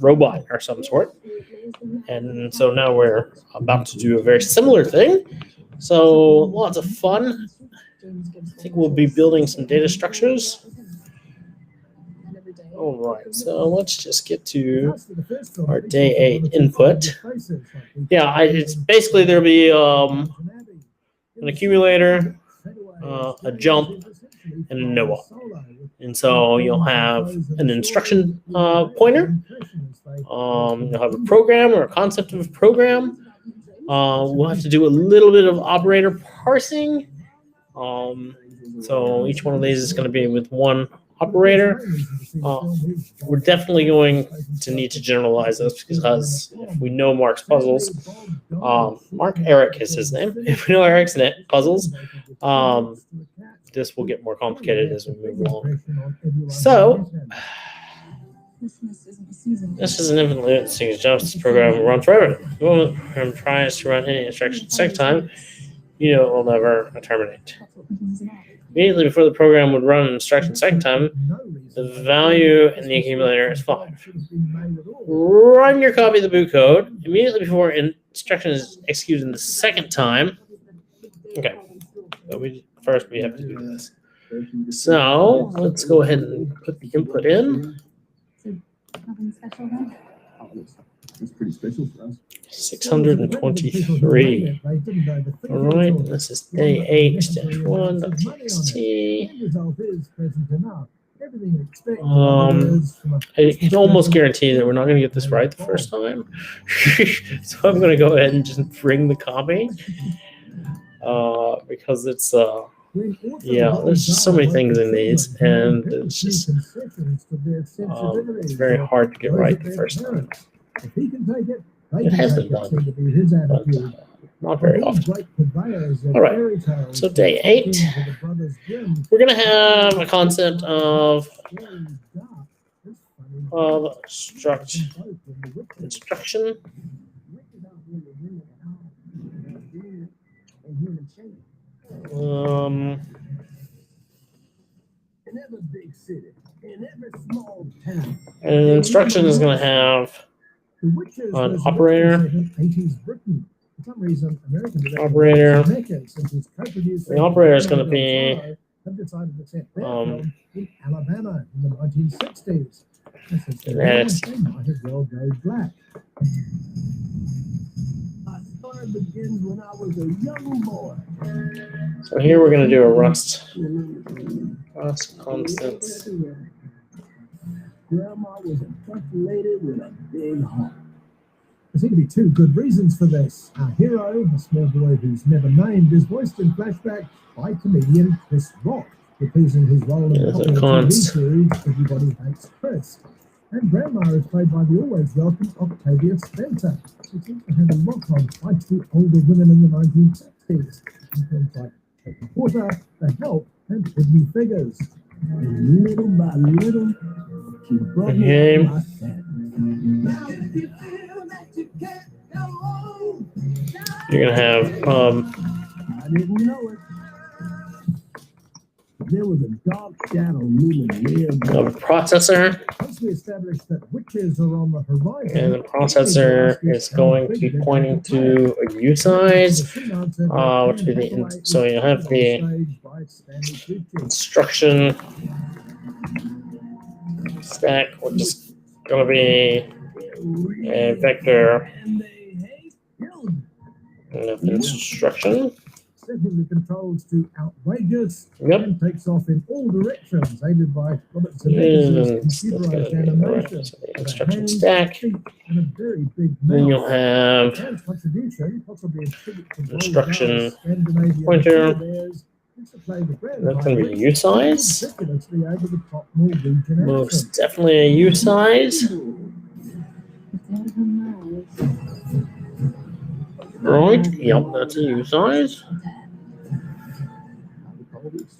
robot or some sort. And so now we're about to do a very similar thing. So lots of fun. I think we'll be building some data structures. All right, so let's just get to our day 8 input. Yeah, it's basically there'll be an accumulator, a jump, and a NOA. And so you'll have an instruction pointer. You'll have a program or a concept of a program. We'll have to do a little bit of operator parsing. So each one of these is going to be with one operator. We're definitely going to need to generalize this because if we know Mark's puzzles, Eric is his name. If we know Eric's puzzles, this will get more complicated as we move along. So this is an infinite sequence justice program will run forever. The moment the program tries to run any instruction second time, you know it will never terminate. Immediately before the program would run an instruction second time, the value in the accumulator is 5. Run your copy of the boot code immediately before instruction is executed the second time. Okay, so first we have to do this. So let's go ahead and put the input in. Nothing special then? It's pretty special for us. 623. All right, this is day 8-1.txt. I can almost guarantee that we're not going to get this right the first time. So I'm going to go ahead and just bring the copy because it's there's just so many things in these, and it's just it's very hard to get right the first time. It has been done, but not very often. All right, so day 8, we're going to have a concept of instruction. And an instruction is going to have an operator. Operator. The operator is going to be Alabama in the 1960s. Yes. Begins when I was a young boy. So here we're going to do a Rust constants. Grandma was a tough lady with a big heart. There seem to be 2 good reasons for this. Our hero, a small boy who's never named, is voiced in flashback by comedian Chris Rock, reprising his role in the popular TV series Everybody Hates Chris. And Grandma is played by the always welcome Octavia Spencer, who seems to have a lot on feisty older women in the 1960s. Things like Peggy Porter, The Help, and Hidden Figures. And little by little, she brought me to my set. You're going to have I didn't know it. There was a dark shadow looming near a processor, Once we established that witches are on the horizon, and the processor is going to be pointing to a U size, which would be the so you have the instruction stack, which is going to be a vector of instruction. Setting the controls to outrageous Yep. and takes off in all directions, aided by Robertson And computerized animation. so the instruction stack. And a very big Then mouth. you'll have Dan's contribution, possibly a tribute to instruction Scandinavian pointer. bears, used to play the grand That's going to be U size. ridiculously over the top Norwegian Most accent. definitely a U size. Right. Yep, that's a U size.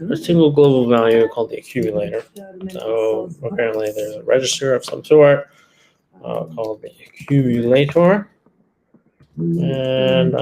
A single global value called the accumulator. So apparently there's a register of some sort called the accumulator. And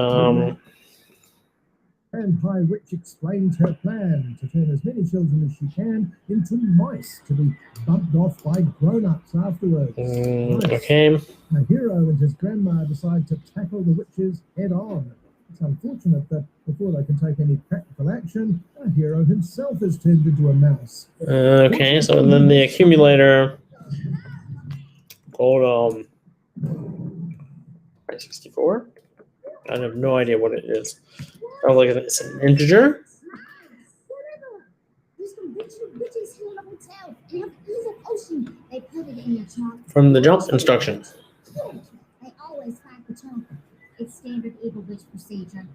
And High Witch explained her plan to turn as many children as she can into mice to be bumped off by grown-ups afterwards. Okay. Our hero and his grandma decide to tackle the witches head-on. It's unfortunate that before they can take any practical action, our hero himself is turned into a mouse. Okay, so then the accumulator called 64. I have no idea what it is. Oh, look at it. It's an integer. From the jump instruction. They always find the chocolate. It's standard evil witch procedure.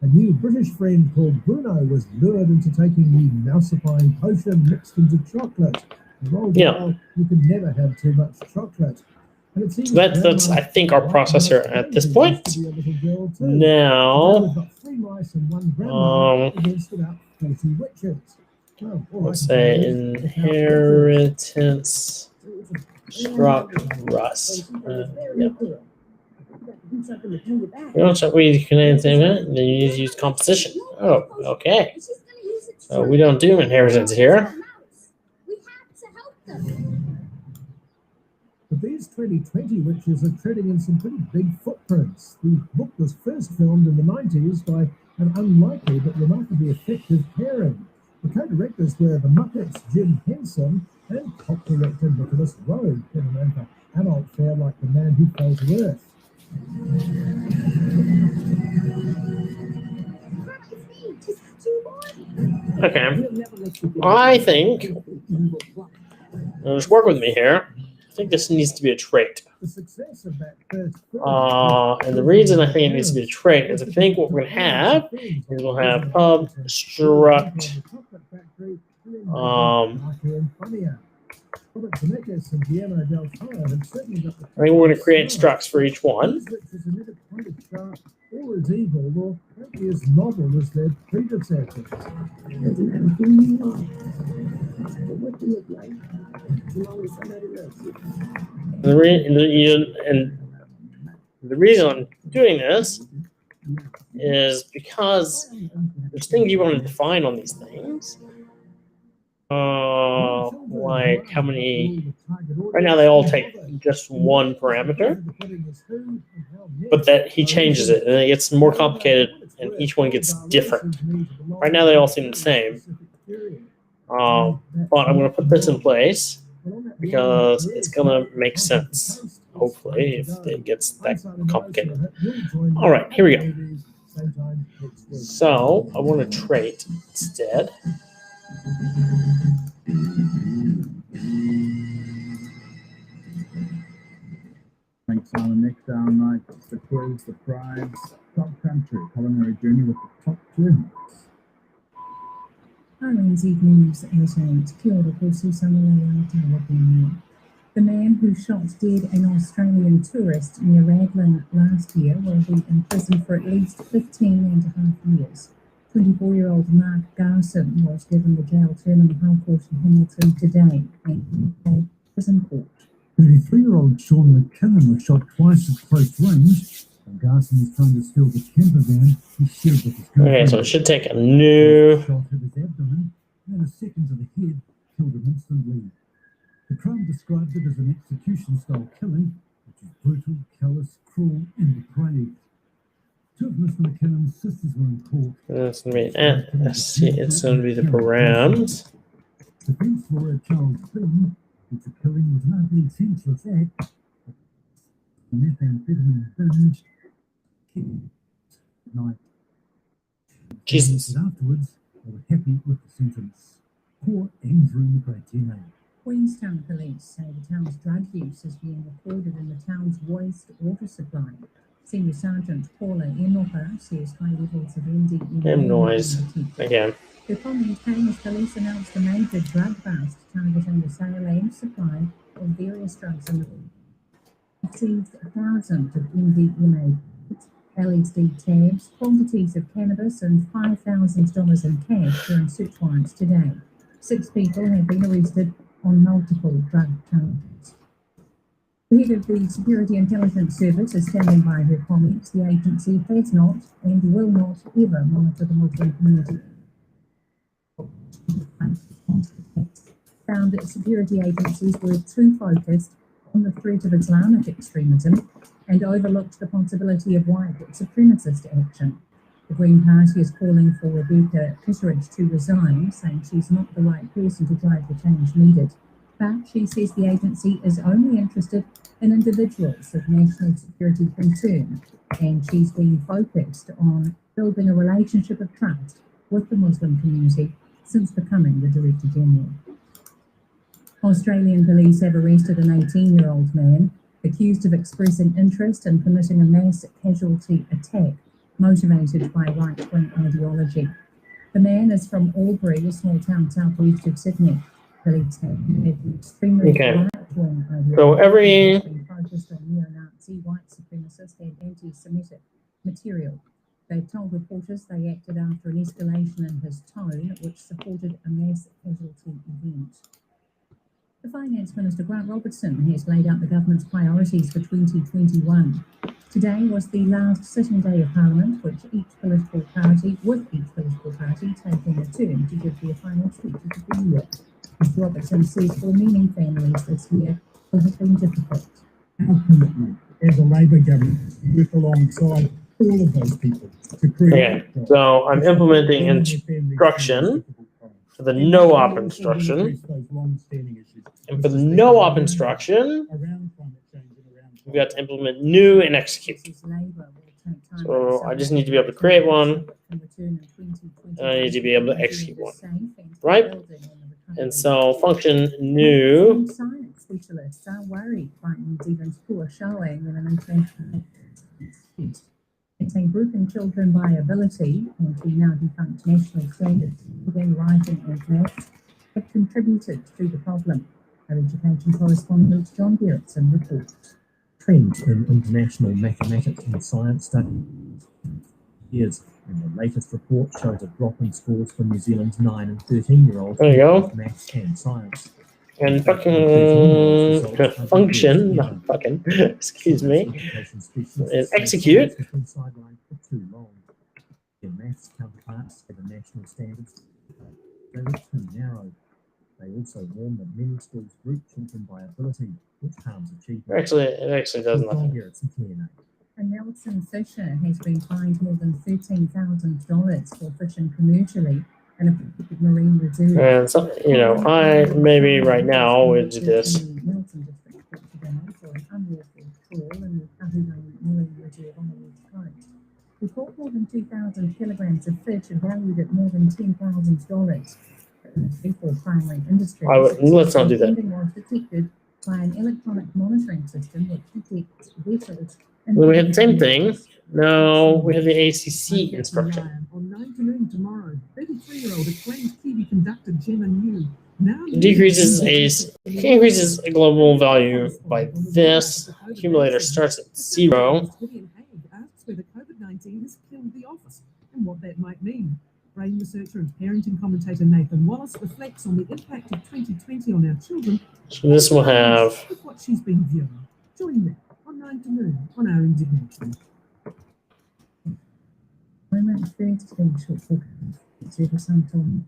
A new British friend called Bruno was lured into taking the mousifying potion mixed into chocolate. You can never have too much chocolate. And it seems So that's I think our processor at this point. Now, let's say inheritance struct rust. Yeah. We can anything. Then you need to use composition. Oh, okay. So we don't do inheritance here. But these 2020 witches are treading in some pretty big footprints. The book was first filmed in the 90s by an unlikely but remarkably effective pairing. The co-directors were the Muppets' Jim Henson and pop director Nicholas Roeg, better known for adult fare like The Man Who Fell to Earth. Okay. I think, just work with me here. I think this needs to be a trait. The success of that first And the reason I think it needs to be a trait is I think what we're going to have is we'll have pub struct. I think we're going to create structs for each one. Or as evil, or frankly as novel as their predecessors. The reason I'm doing this is because there's things you want to define on these things. Like how many, right now they all take just one parameter, but that he changes it and it gets more complicated and each one gets different. Right now they all seem the same. But I'm going to put this in place because it's going to make sense, hopefully, if it gets that complicated. All right, here we go. So I want a trait instead. Thanks on the next down night to close the prize top country culinary journey with the top journeys. Ireland's News 88, Kia ora koutou samalaya tawapini. The man who shot dead an Australian tourist near Raglan last year will be in prison for at least 15 and a half years. 24-year-old Mark Garson was given the jail term in the High Court in Hamilton today at a prison court. 33-year-old Sean McKinnon was shot twice at close range. And Garson was trying to steal the camper van he shared with his girlfriend. Okay, so it should take a new. Shot at his abdomen, and a second to the head killed him instantly. The Crown described it as an execution-style killing, which is brutal, callous, cruel, and depraved. Two of Mr. McKinnon's sisters were in court. That's going to be it's going to be the params. Defense lawyer Charles Bean, which the killing was an utterly senseless act. The methamphetamine binge killed night. Jesus. Afterwards, they were happy with the sentence. Poor Andrew McGratine. Queenstown police say the town's drug use is being recorded in the town's waste water supply. Senior Sergeant Paula Enoha says high levels of MDMA noise again. The comment came as police announced a major drug bust targeting the sale and supply of various drugs in the world. Received thousands of MDMA LSD tabs, quantities of cannabis, and $5,000 in cash during search warrants today. 6 people have been arrested on multiple drug charges. The head of the Security Intelligence Service is standing by her comments. The agency has not and will not ever monitor the Muslim community. Found that security agencies were too focused on the threat of Islamic extremism and overlooked the possibility of white supremacist action. The Green Party is calling for Rebecca Kitteridge to resign, saying she's not the right person to drive the change needed. But she says the agency is only interested in individuals of national security concern, and she's been focused on building a relationship of trust with the Muslim community since becoming the Director General. Australian police have arrested an 18-year-old man accused of expressing interest in committing a mass casualty attack motivated by right-wing ideology. The man is from Albury, a small town southeast of Sydney. Police have extremely Okay. right-wing ideology So every- has been focused on neo-Nazi, white supremacist and anti-Semitic material. They've told reporters they acted after an escalation in his tone, which supported a mass casualty event. The Finance Minister, Grant Robertson, has laid out the government's priorities for 2021. Today was the last sitting day of Parliament, with each political party taking a turn to give their final speeches of the year. Mr. Robertson says for many families this year will have been difficult. Our commitment as a Labor government is to work alongside all of those people to create Okay, jobs. so I'm implementing instruction for the no-op instruction. And for the no-op instruction, we've got to implement new and execute. So I just need to be able to create one, and I need to be able to execute one, right? And so function new, Science specialists are worried by New Zealand's poor showing in an international test. It's a group in children by ability and the now defunct national standards in writing and maths have contributed to the problem. Our education correspondent John Gerritsen reports. Trend in international mathematics and science studies is, and the latest report shows a drop in scores for New Zealand's 9 and 13-year-olds There you go. in maths and science. and fucking function, not fucking, excuse me, and execute. Been sidelined for too long. Their maths counterparts at the national standards, they look too narrow. They also warn that many schools group children by ability, which harms achievement. Actually, it actually does John nothing. Gerritsen, TNA. And Nelson Fisher has been fined more than $13,000 for fishing commercially in a protected marine reserve. And so, you know, I maybe right now would do this. Nelson District Court today for an unlawful trawl in the Kahungong Marine Reserve on the west coast. We caught more than 2,000 kilograms of fish valued at more than $10,000. For primary industry, Let's not do that. was detected by an electronic monitoring system which detects vessels. Then we have the same thing. No, we have the ACC instruction. On 9 to noon tomorrow, 33-year-old acclaimed Kiwi conductor Gemma New now Increases a global value by this. Accumulator starts at 0. Vivian Haig asks whether COVID-19 has killed the office and what that might mean. Brain researcher and parenting commentator Nathan Wallace reflects on the impact of 2020 on our children. So this will have With what she's been viewing. Join me on 9 to noon on Our Indignation. Moment 13 short forecast. Zero Santon.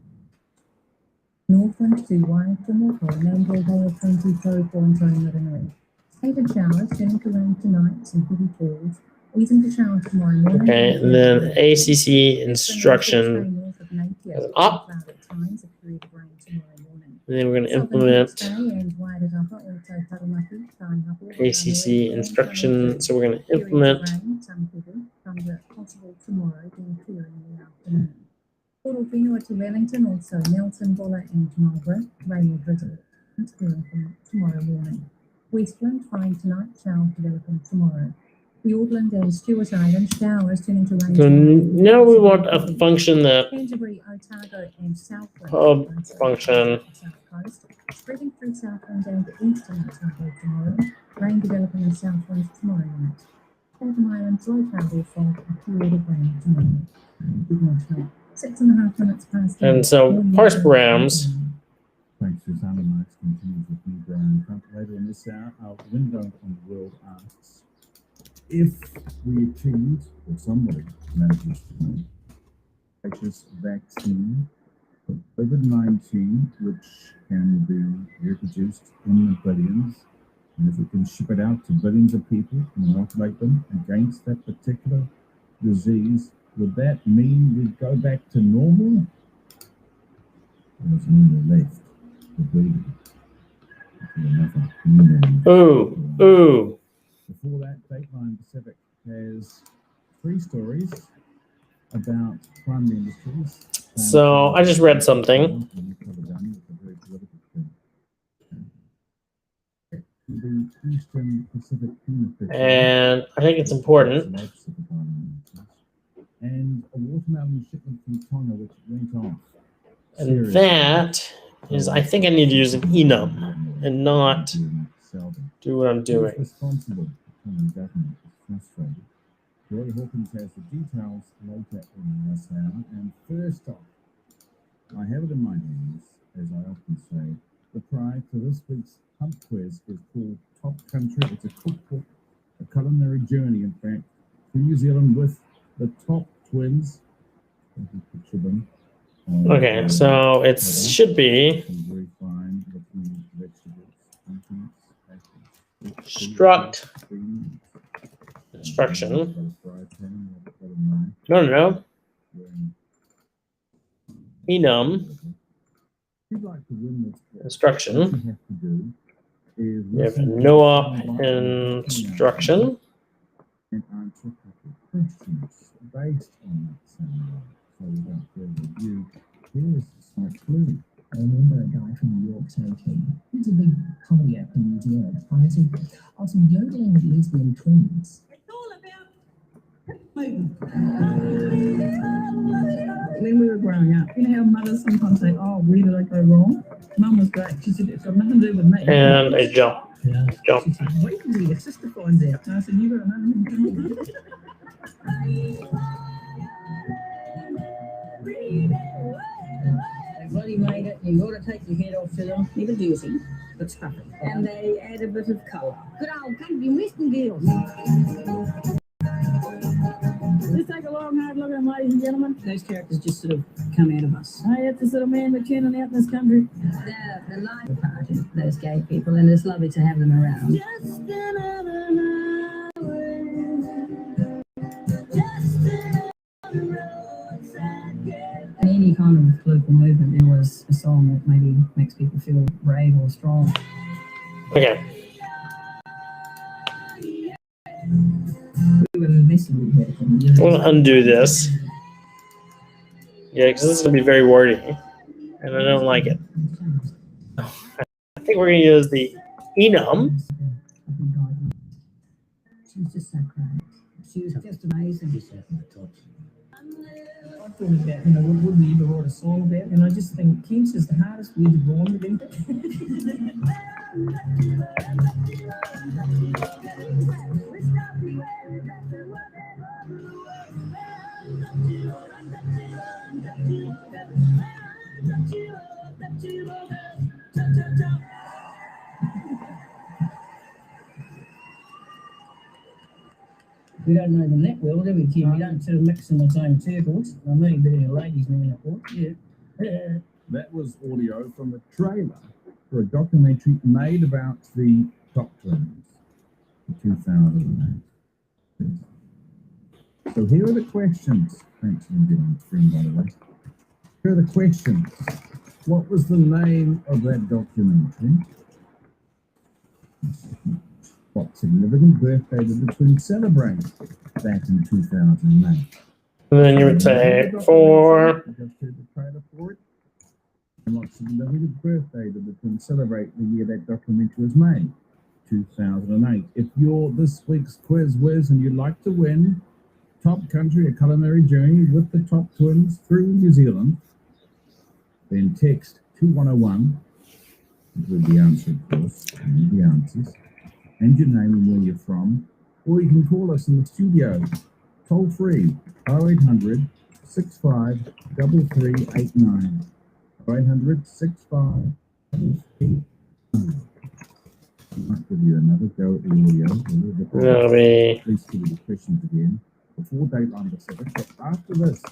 Northland to Waitangi or Manville Bay of 24 Marinere. Scattered showers turning to rain tonight, some heavy falls. Easing to showers tomorrow morning. okay, and then ACC instruction as an op. And then we're going to implement ACC instruction. So we're going to implement Total Whenua to Wellington, also Nelson, Buller and Marlborough. Rain or drizzle. Clearing from tomorrow morning. Westland, fine tonight, showers developing tomorrow. Fiordland and Stewart Island, showers turning to rain. So now we want a function that Canterbury, Otago and Southland. hub function. South coast. Spreading through Southland and eastern Otago tomorrow. Rain developing in Southland tomorrow night. Chatham Islands, low cloud or fog, a period of rain tomorrow. Good night. 6.5 minutes past. And so parse params. Thanks, Susanna. Max continues with new Brian Trump later in this hour. Our window on the world asks if we achieved, or somebody manages to make, efficacious vaccine for COVID-19, which can be reproduced in the billions, and if we can ship it out to billions of people and inoculate them against that particular disease, would that mean we go back to normal? There's only left the breeding. Ooh. Before that, Dateline Pacific has 3 stories about primary industries. So I just read something. The Eastern Pacific And I think it's important. And a watermelon shipment from Tonga which went off. And that is, I think I need to use an enum and not do what I'm doing. Responsible for government is frustrated. Roy Hawkins has the details later in this hour. And first off, I have it in my hands, as I often say. The prize for this week's pub quiz is called Top Country. It's a cookbook, a culinary journey, in fact, to New Zealand with the top twins. You can picture them. Okay, so it should be Very fine looking vegetables. struct instruction. No. Enum instruction. You have no-op instruction. And answer questions based on that scenario. So without further ado, here's my clue. I remember a guy from New York saying to me, he's a big comedy actor in New Zealand. I said, I was yodeling with lesbian twins. It's all about movement. When we were growing up, you know how mothers sometimes say, oh, where did I go wrong? Mum was great. She said, it's got nothing to do with me. And a jump. Yeah. Jump. She said, wait till your sister finds out. And I said, you got another They bloody made it. You got to take your head off to them. Never dirty, but scruffy. And they add a bit of colour. Good old country western girls. Let's take a long, hard look at them, ladies and gentlemen. Those characters just sort of come out of us. Hey, that's the sort of man we're turning out in this country. They're the life party, those gay people, and it's lovely to have them around. Just another night away. Just another roadside girl. In any kind of political movement, there was a song that maybe makes people feel brave or strong. Okay. We were messing with it. I'm going to undo this. Yeah, because this is going to be very wordy. And I don't like it. I think we're going to use the enum. She was just so great. She was just amazing. I thought about, what would we ever write a song about? And I just think Kent is the hardest word to rhyme with, isn't it? We don't know them that well, do we, Kim? We don't sort of mix in the same circles. I mean, a bit of a ladies' man, of course. Yeah. That was audio from a trailer for a documentary made about the Top Twins in 2008. So here are the questions. Thanks for being on screen, by the way. Here are the questions. What was the name of that documentary? What significant birthday did the twins celebrate back in 2008? And then you would say 4. Just heard the trailer for it. And what significant birthday did the twins celebrate the year that documentary was made? 2008. If you're this week's quiz whiz and you'd like to win Top Country, a culinary journey with the Top Twins through New Zealand, then text 2101 with the answer, of course, and the answers, and your name and where you're from, or you can call us in the studio, toll free, 0800 65 3389. 0800 65 3389. Might give you another go at the audio. A little bit more. That'll be Please give me the questions again before Dateline Pacific. But after this,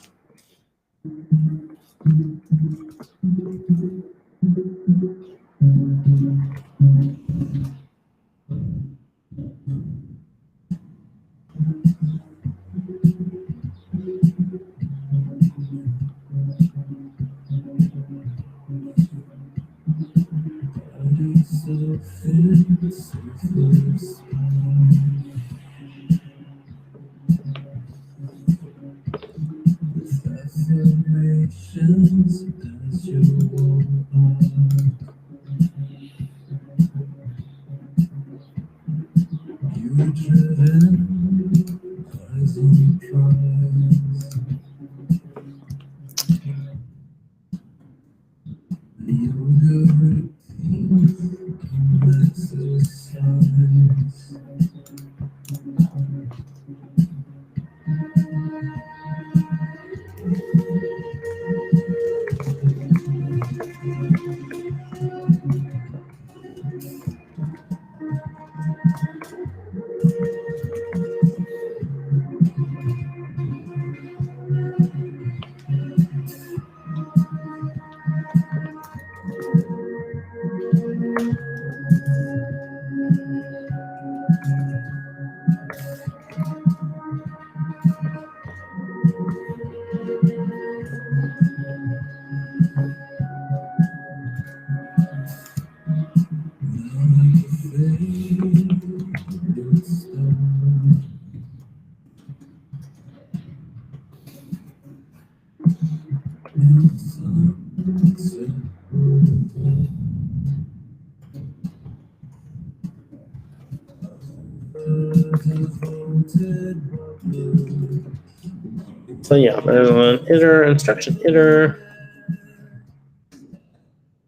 so yeah, there's an iter, instruction iter.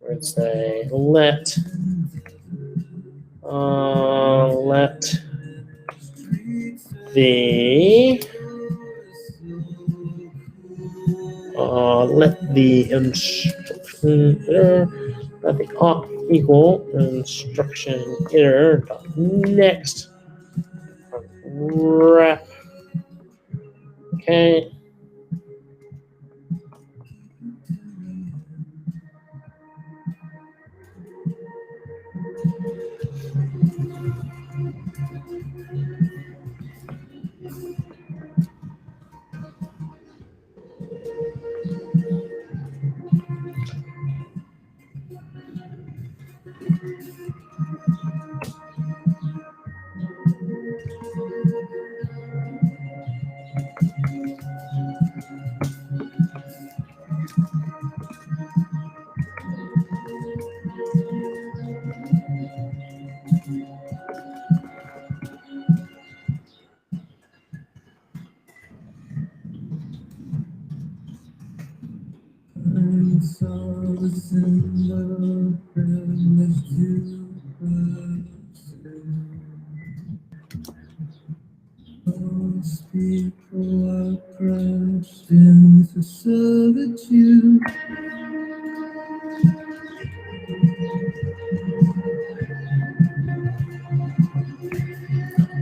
Where it say let the instruction iter, let the op equal instruction iter dot next wrap. Okay.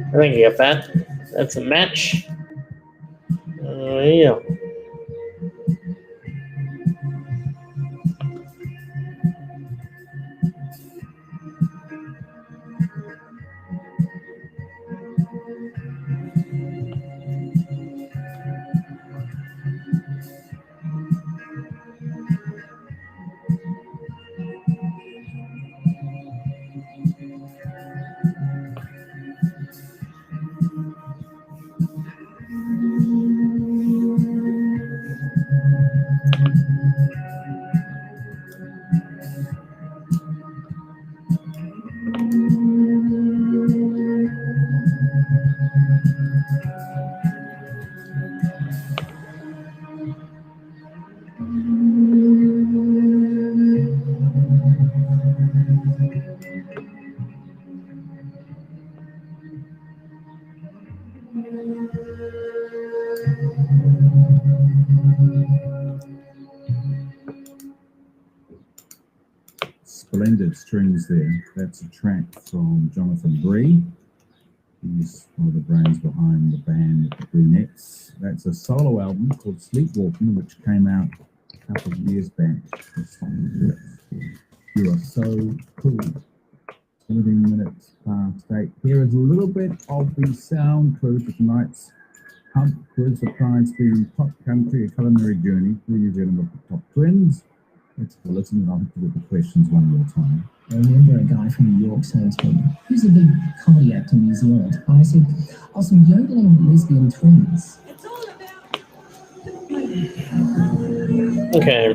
I think you get that. That's a match. Yeah. splendid strings there. That's a track from Jonathan Bree. He's one of the brains behind the band The Brunettes. That's a solo album called Sleepwalking, which came out a couple of years back. The song is You Are So Cool. 17 minutes past 8. Here is a little bit of the sound crew for tonight's Hump Quiz, the prize being Top Country, a culinary journey through New Zealand with the top twins. Let's have a listen and I'll have to get the questions one more time. I remember a guy from New York saying to me, who's a big comedy actor in New Zealand? I said, oh, some yodeling lesbian twins. It's all about Okay,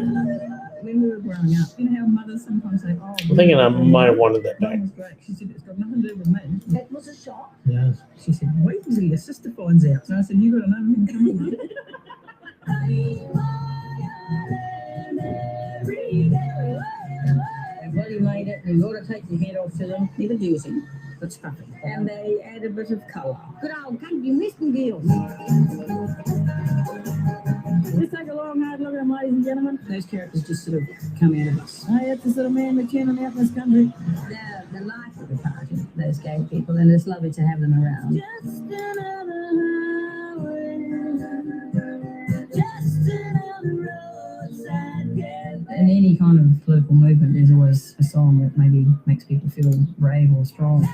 when we were growing up. You know how mothers sometimes say, "Oh, I'm thinking I might have wanted that back. mum was great." She said it's got nothing to do with me. It was a shock. Yeah. She said, "Wait until your sister finds out." So I said, "You got another thing coming." Well, you made it, and you ought to take your head off to them. Never juicy, but scruffy. And they add a bit of colour. Good old country western girls. Let's take a long, hard look at them, ladies and gentlemen. Those characters just sort of come out of us. Hey, that's the sort of man we're turning out in this country. The life of the party, those gay people, and it's lovely to have them around. Just another highway, just another roadside cafe. In any kind of political movement, there's always a song that maybe makes people feel brave or strong.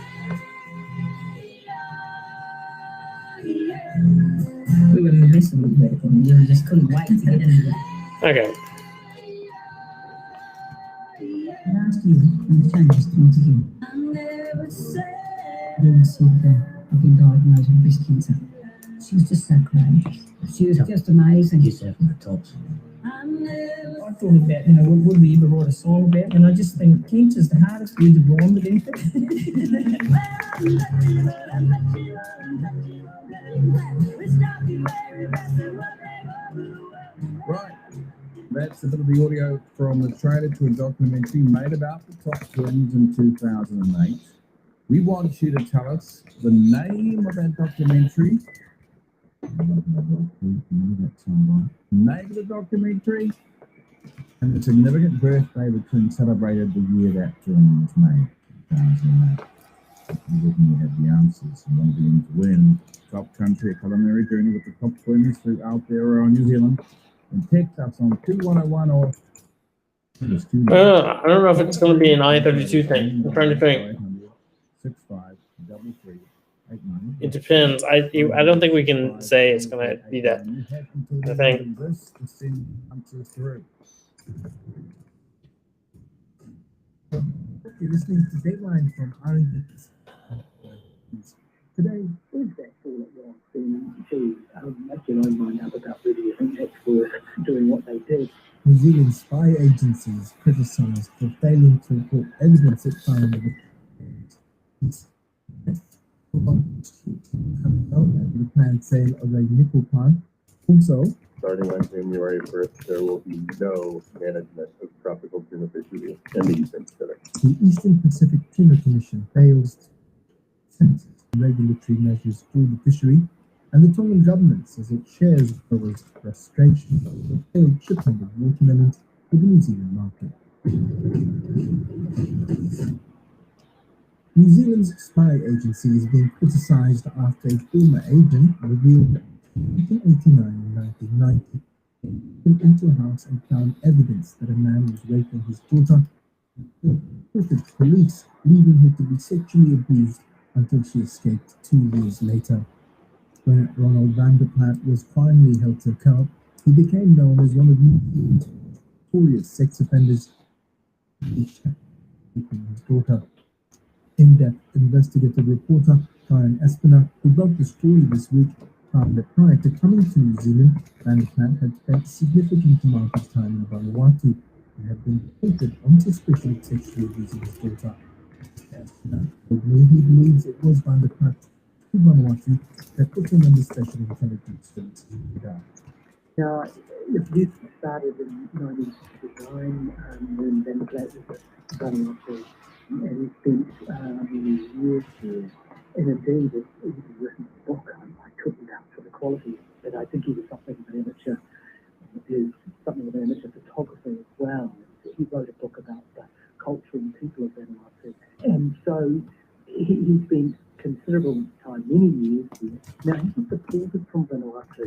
We were messing with it, and we just couldn't wait to get into it. Okay, Last year, we changed once again. Dawn said I've been diagnosed with breast cancer. She was just so courageous. She was just amazing. Just out from the tops. I thought about, what would we ever write a song about? And I just think cancer's the hardest word to rhyme with anything. Right. That's a bit of the audio from the trailer to a documentary made about the top twins in 2008. We want you to tell us the name of that documentary. Name of the documentary and the significant birthday the twins celebrated the year that film was made, 2008. You wouldn't have the answers and want them to win Top Country, a culinary journey with the top twins through Aotearoa, New Zealand. And text us on 2101 or just I don't know if it's going to be an I-32 thing. I'm trying to think. 6533 It depends. I don't think we can say it's going to be that. I think. This to send answers through. You're listening to Deadline from R&D. Today, Is that all it was? And gee, make your own mind up about whether you think that's worth doing what they did. New Zealand spy agencies criticised for failing to report evidence it found of the planned sale of a nickel plant. Also, Starting on January 1st, there will be no management of tropical tuna fisheries in the Eastern Pacific. the Eastern Pacific Tuna Commission fails to sense regulatory measures for the fishery, and the Tongan government says it shares Australia's frustration over the failed shipment of watermelons to the New Zealand market. New Zealand's spy agency is being criticised after a former agent revealed that in 1989 and 1990 went into a house and found evidence that a man was raping his daughter, reported to police, leaving her to be sexually abused until she escaped 2 years later. When Ronald van der Plat was finally held to account, he became known as one of New Zealand's notorious sex offenders, raping his daughter. In-depth investigative reporter Karen Espiner, who broke the story this week, found that prior to coming to New Zealand, Van der Plat had spent a significant amount of time in Vanuatu and had been deported on suspicion of sexually abusing his daughter. Espiner told me he believes it was Van der Plat to Vanuatu that put him under special intelligence services radar. Now, if this started in 1969, when Van der Plat was starting off there, and he spent years there. And indeed, it was written a book. I couldn't vouch for the quality, but I think he was something of an amateur. There's something of an amateur photographer as well. He wrote a book about the culture and here. Now, he was deported from Vanuatu,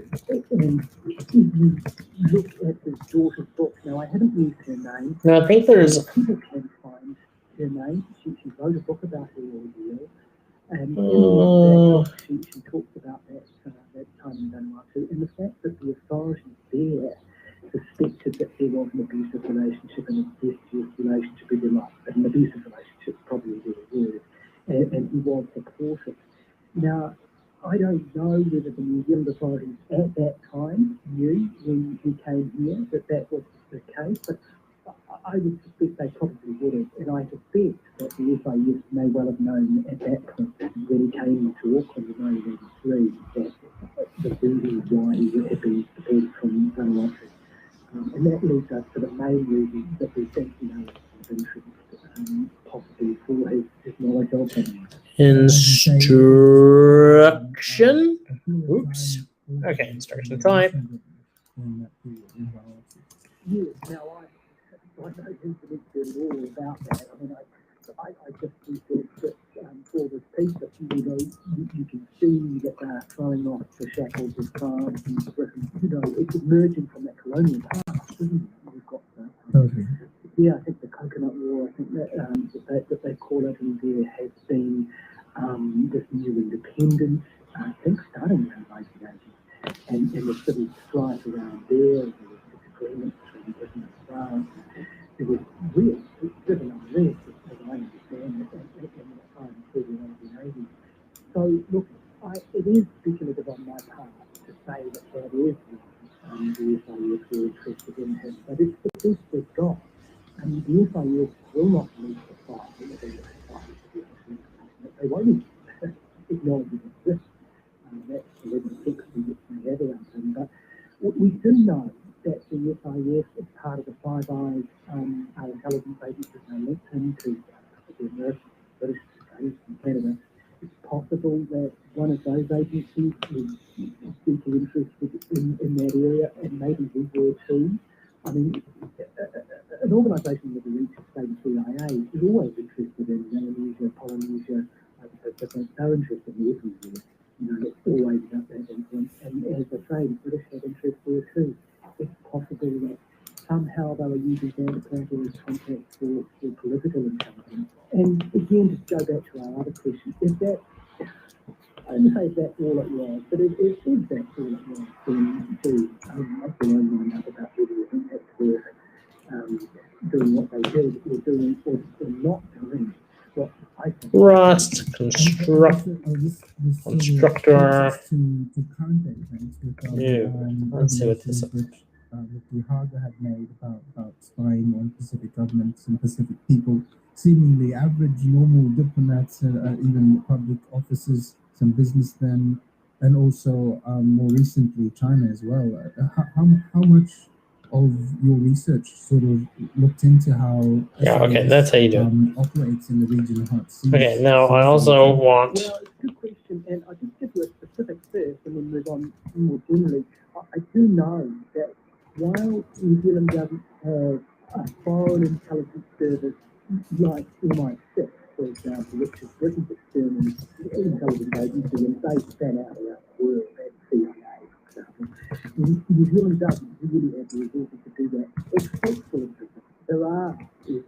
and if you look at his daughter's book, now I haven't used her name. Now, I think there's. People can find her name. She wrote a book about her ordeal, and in Oh. that book, she talks about that time in Vanuatu, and the fact that the authorities there suspected that there was an abusive relationship and a incestuous relationship with their life, but an abusive relationship is probably a better word, and he was deported. Now, I don't know whether the New Zealand authorities at that time knew when he came here that was the case, but I would suspect they probably would have, and I suspect that the FIS may well have known at that point when he came to Auckland in 1983 that the reason why he had been deported from Vanuatu. And that leads us to the main reason that we think he knows of interest, possibly for his knowledge of them. Instruction. Oops. Okay, instruction type. Yes, now I don't think all about that. I mean, I just think that for this piece that you can see that they're throwing off the shackles of France and Britain. It's emerging from that colonial past, isn't it? We've got that. Okay. Yeah, I think the Coconut War, I think that they call it in there, has been this new independence, I think starting around 1980, and the civil strife around there, and there was disagreement between Britain and France. There was real civil unrest, as I understand it, in the time through the 1980s. So, look, it is speculative on my part to say that is the FIS were interested in him, but it's the best we've got. I mean, the FIS will not lose the fight in the society. They won't acknowledge it exists. That's the level of secrecy that they have around him. But we do know that the FIS, as part of the Five Eyes, our intelligence agencies, they linked him to the American, British, Australian, and Canada. It's possible that one of those agencies is deeply interested in that area, and maybe we were too. I mean, an organisation with the reach of, say, the CIA is always interested in Melanesia, Polynesia, but they're interested in everywhere. It's always about that influence. And as I say, the British have interest there too. It's possible that somehow they were using Vanderpump as contact for political intelligence. And again, to go back to our other question, is that, I don't say that's all it was, but if that's all it was, then I've been on my mind about whether you think that's worth doing what they did or doing or not doing what I think. Rust constructor. To counter events with Yeah, let's see what this is. which Haga had made about spying on Pacific governments and Pacific people, seemingly average, normal diplomats, even public officers, some businessmen, and also more recently China as well. How much of your research sort of looked into how That's how you do it. operates in the region of Hot Seas? Okay, now I also want. Well, it's a good question, and I'll just give you a specific first and then move on more generally. I do know that while New Zealand doesn't have a foreign intelligence service like MI6, for example, which is Britain's external intelligence agency, and they span out around the world, and CIA, for example. New Zealand doesn't really have the resources to do that, except for there are FIS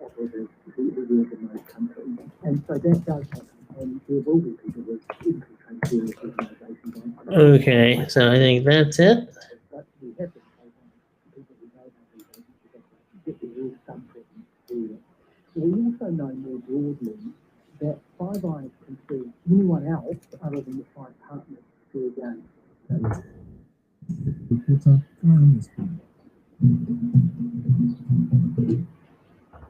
operatives who work in those countries, and so that does happen, and there will be people who infiltrate various organisations. Okay, so I think that's it. But we have to take on people who know how these agencies operate, there is some presence there. We also know more broadly that Five Eyes can see anyone else other than the five partners fair game.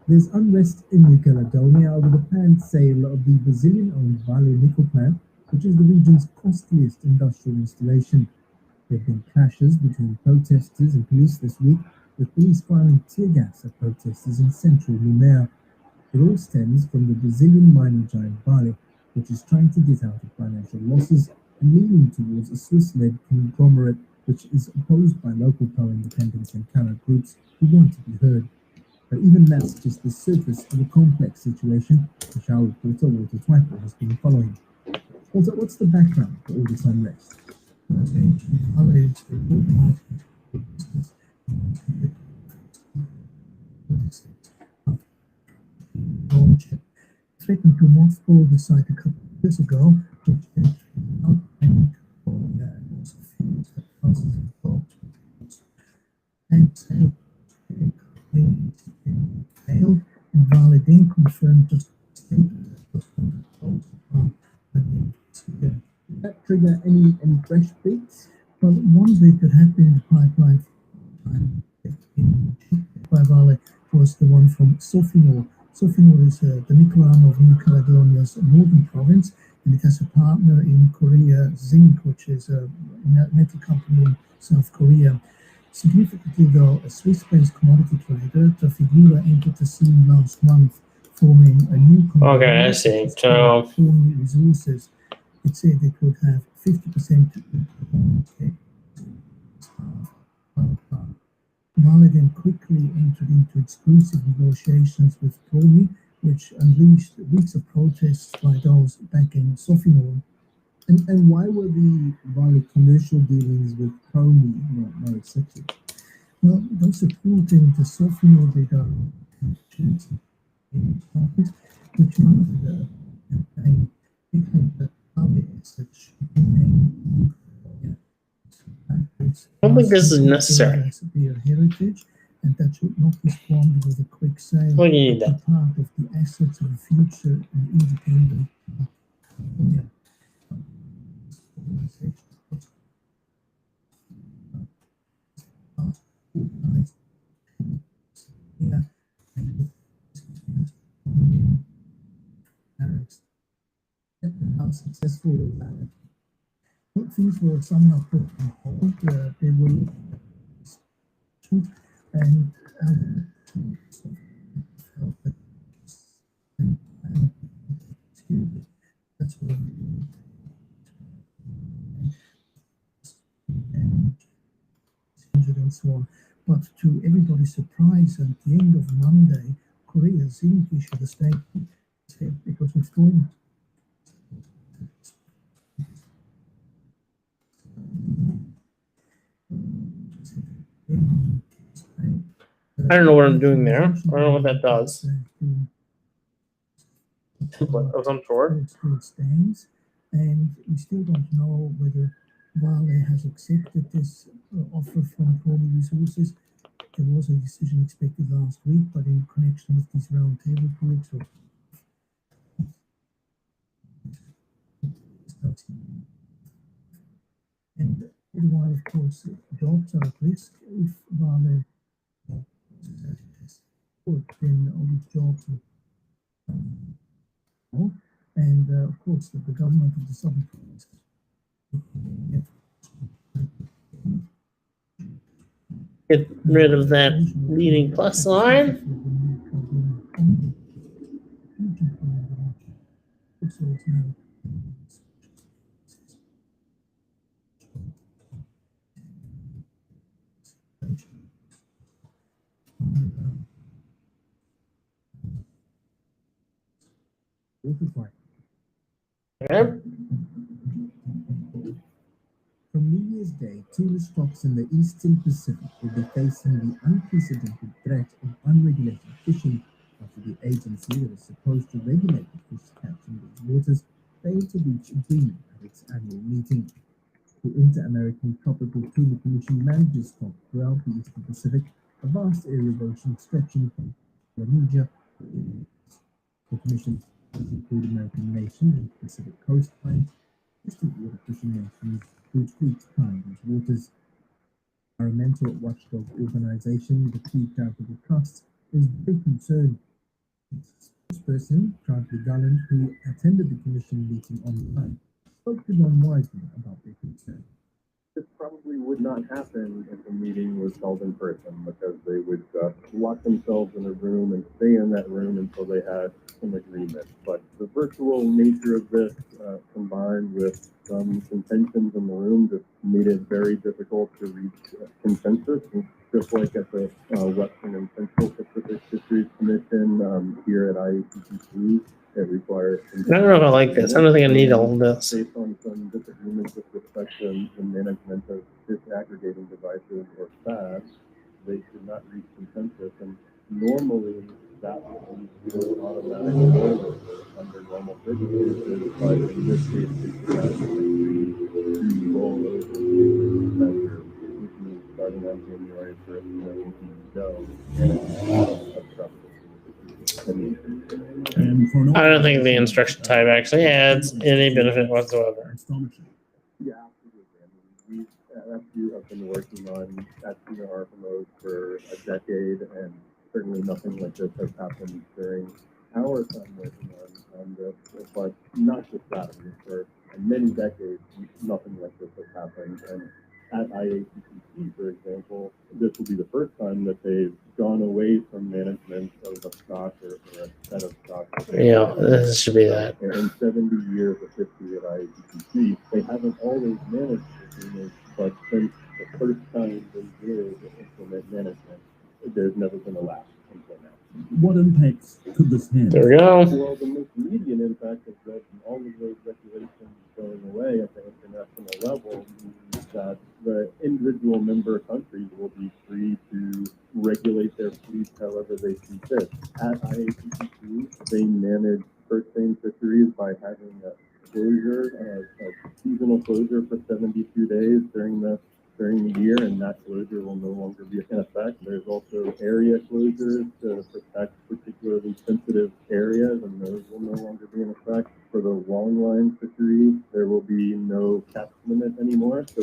There's unrest in New Caledonia over the planned sale of the Brazilian-owned Vale nickel plant, which is the region's costliest industrial installation. There have been clashes between protesters and police this week, with police firing tear gas at protesters in central Lumea. It all stems from the Brazilian mining giant Vale, which is trying to get out of financial losses and leaning towards a Swiss-led conglomerate which is opposed by local pro-independence and counter-groups who want to be heard. But even that's just the surface of a complex situation, which our reporter Walter Twyford has been following. Also, what's the background for all this unrest? Threatened to Moscow the site a couple of years ago, and failed, and Vale then confirmed just did that trigger any fresh bids? Well, one bid that had been in the pipeline by Vale was the one from Sofinor. Sofinor is the nickel arm of New Caledonia's northern province, and it has a partner in Korea, Zinc, which is a metal company in South Korea. Significantly, though, a Swiss-based commodity trader, Trafigura, entered the scene last month, forming a new company. Okay, I see. So Resources. It said it would have 50%. Vale then quickly entered into exclusive negotiations with Promi, which unleashed weeks of protests by those backing Sofinor. And why were the Vale commercial dealings with Promi not accepted? Well, they're supporting the Sofinor bidder, which mounted a campaign that Vale such I don't think this is necessary. Their heritage, and that should not be squandered with a quick sale. What do you need that? Part of the assets of the future and independent. Yeah. How successful is that? Things were somehow put on hold. They were and that's what and so on. But to everybody's surprise, at the end of Monday, Korea Zinc issued a statement because it's going. I don't know what I'm doing there. I don't know what that does. Template of some sort. It still stands, and we still don't know whether Vale has accepted this offer from Promi Resources. There was a decision expected last week, but in connection with these roundtable talks, and while, of course, jobs are at risk if Vale then all these jobs and of course the government of the southern province Get rid of that leading plus line. Okay. From New Year's Day, tourist stocks in the Eastern Pacific will be facing the unprecedented threat of unregulated fishing after the agency that is supposed to regulate the fish catch in these waters failed to reach agreement at its annual meeting. The Inter-American Tropical Tuna Commission manages stock throughout the Eastern Pacific, a vast area of ocean stretching from Polynesia. The Commission include American nations and Pacific coastlines, distant water fishing nations whose fleets ply these waters. Environmental watchdog organization, the Sea Charitable Trust, is very concerned. Its spokesperson, Charlie Gallant, who attended the Commission meeting online, spoke to Ron Wiseman about their concern. This probably would not happen if the meeting was held in person, because they would lock themselves in a room and stay in that room until they had some agreement. But the virtual nature of this, combined with some contentions in the room, just made it very difficult to reach consensus. And just like at the Western and Central Pacific Fisheries Commission here at IACPC, It requires. I don't know if I like this. I don't think I need all this. Based on some disagreements with respect to the management of disaggregating devices or FADs, they should not reach consensus. And normally that would be automatic under normal circumstances, but in this case, they should actually roll over the measure, which means starting on January 1st, go and obstructive. And for an I don't think the instruction type actually adds any benefit whatsoever. astonishing. Yeah, absolutely. I mean, we at FU have been working on SDR mode for a decade, and certainly nothing like this has happened during our time working on this. But not just that, I mean, for many decades, nothing like this has happened. And at IACCC, for example, this will be the first time that they've gone away from management of a stock or a set of stocks. Yeah, this should be that. In 70 years of history at IACCC, they haven't always managed agreements, but since the first time they did implement management, there's never been a lapse until now. What impacts could this have? There we go. Well, the most immediate impact is that all of those regulations going away at the international level means that the individual member countries will be free to regulate their fleets however they see fit. At IACCC, they manage purse-seine fisheries by having a closure, a seasonal closure for 72 days during the year, and that closure will no longer be in effect. There's also area closures to protect particularly sensitive areas, and those will no longer be in effect. For the longline fishery, there will be no catch limit anymore. So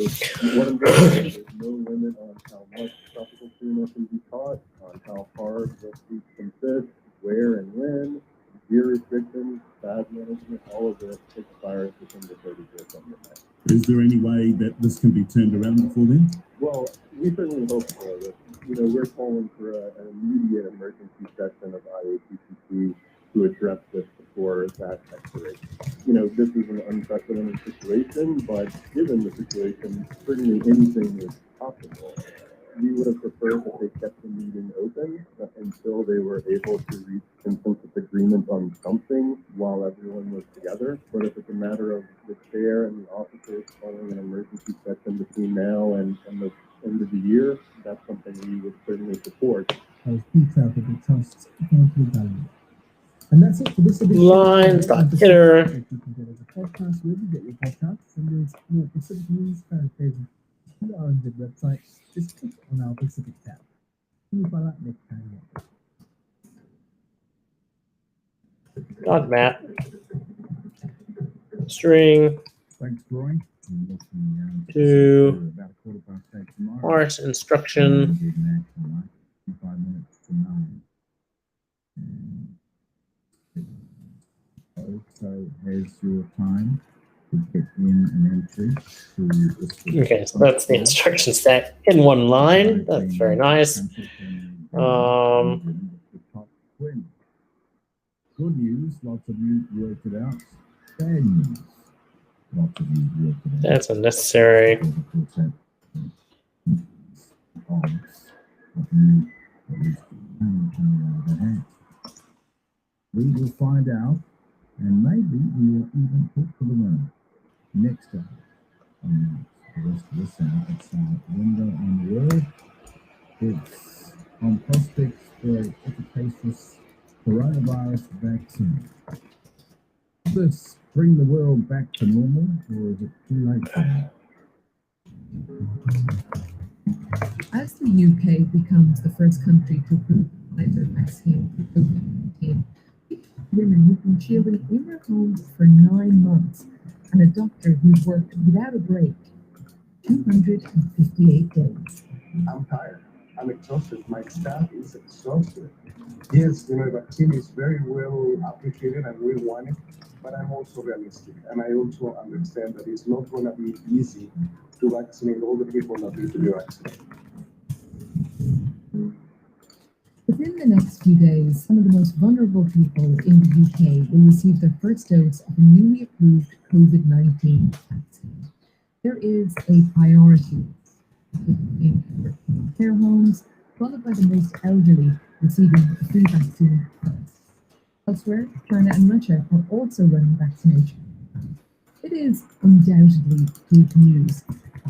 what I'm going to say is there's no limit on how much tropical tuna can be caught, on how hard the fleet can fish, where and when. Gear restrictions, FAD management, all of this expires within the 30-day summer. Is there any way that this can be turned around before then? Well, we certainly hope so. We're calling for an immediate emergency session of IACCC to address this before that expiration. This is an unprecedented situation, but given the situation, certainly anything is possible. We would have preferred that they kept the meeting open until they were able to reach consensus agreement on something while everyone was together. But if it's a matter of the chair and the officers calling an emergency session between now and the end of the year, that's something we would certainly support. As Peter of the Trust Country Gallery. And that's it for this edition. Lines.hitter. You can get as a podcast wherever you get your podcasts, and there's more Pacific news, paraphrasing the RNZ website. Just click on our Pacific tab. See you by that next time. Not Matt. String Thanks, Roy. to About 8:15 tomorrow. parse instruction. 5 minutes to 9. Also has your time to get in an entry to this. Okay, so that's the instruction set in one line. That's very nice. Good news, lots of you worked it out. Bad news, lots of you worked it out. That's unnecessary. We will find out, and maybe we will even talk to the winner next time. The rest of this out, it's window on the world. It's on prospects for efficacious coronavirus vaccine. Does this bring the world back to normal, or is it too late for that? As the UK becomes the first country to approve Pfizer vaccine for COVID-19, women who've been shielding in their homes for 9 months, and a doctor who's worked without a break 258 days. I'm tired. I'm exhausted. My staff is exhausted. Yes, the vaccine is very well appreciated and we want it, but I'm also realistic. And I also understand that it's not going to be easy to vaccinate all the people that need to be vaccinated. Within the next few days, some of the most vulnerable people in the UK will receive their first dose of a newly approved COVID-19 vaccine. There is a priority in care homes, followed by the most elderly receiving the free vaccine first. Elsewhere, China and Russia are also running vaccination. It is undoubtedly good news,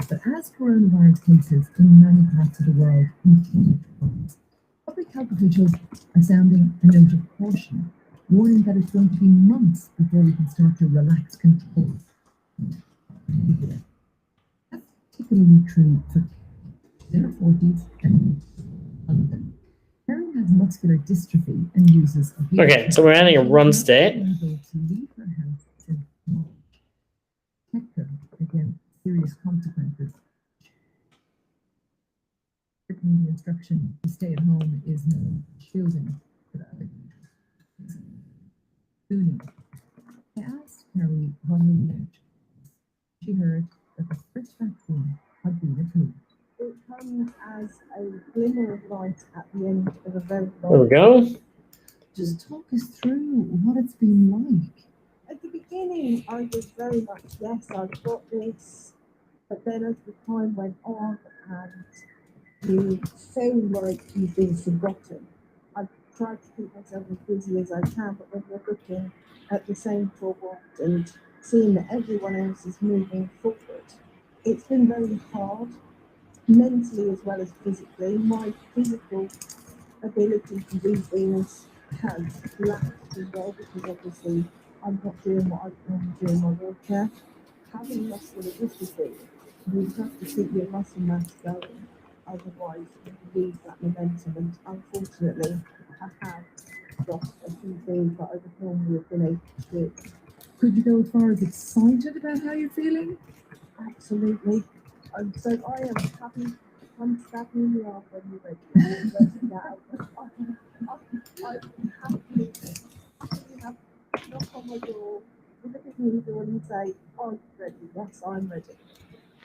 but as coronavirus cases in many parts of the world continue to rise, public health officials are sounding a note of caution, warning that it's going to be months before we can start to relax controls. That's particularly true for in her 40s and London. Karen has muscular dystrophy and uses a wheelchair. Okay, so we're adding a run state. Unable to leave her house since March. Protect her against serious consequences. The instruction to stay at home is no shielding for that. Soon, I asked Carrie what we learned. She heard that the first vaccine had been approved. It comes as a glimmer of light at the end of a very long. There we go. Just talk us through what it's been like. At the beginning, I was very much, yes, I've got this. But then as the time went on and you feel like you've been forgotten, I've tried to keep myself as busy as I can, but when you're looking at the same forward and seeing that everyone else is moving forward, it's been very hard, mentally as well as physically. My physical ability to do things has lapsed as well, because obviously I'm not doing what I normally do in my wheelchair. Having muscular dystrophy, you have to keep your muscle mass going, otherwise you lose that momentum, and unfortunately I have lost a few things that I would normally have been able to do. Could you go as far as excited about how you're feeling? Absolutely. So I am happy. I'm stabbing in the arm when you're ready. I'm ready now. I'm happy you have knock on my door, look at me door and say, "Are you ready?" Yes, I'm ready.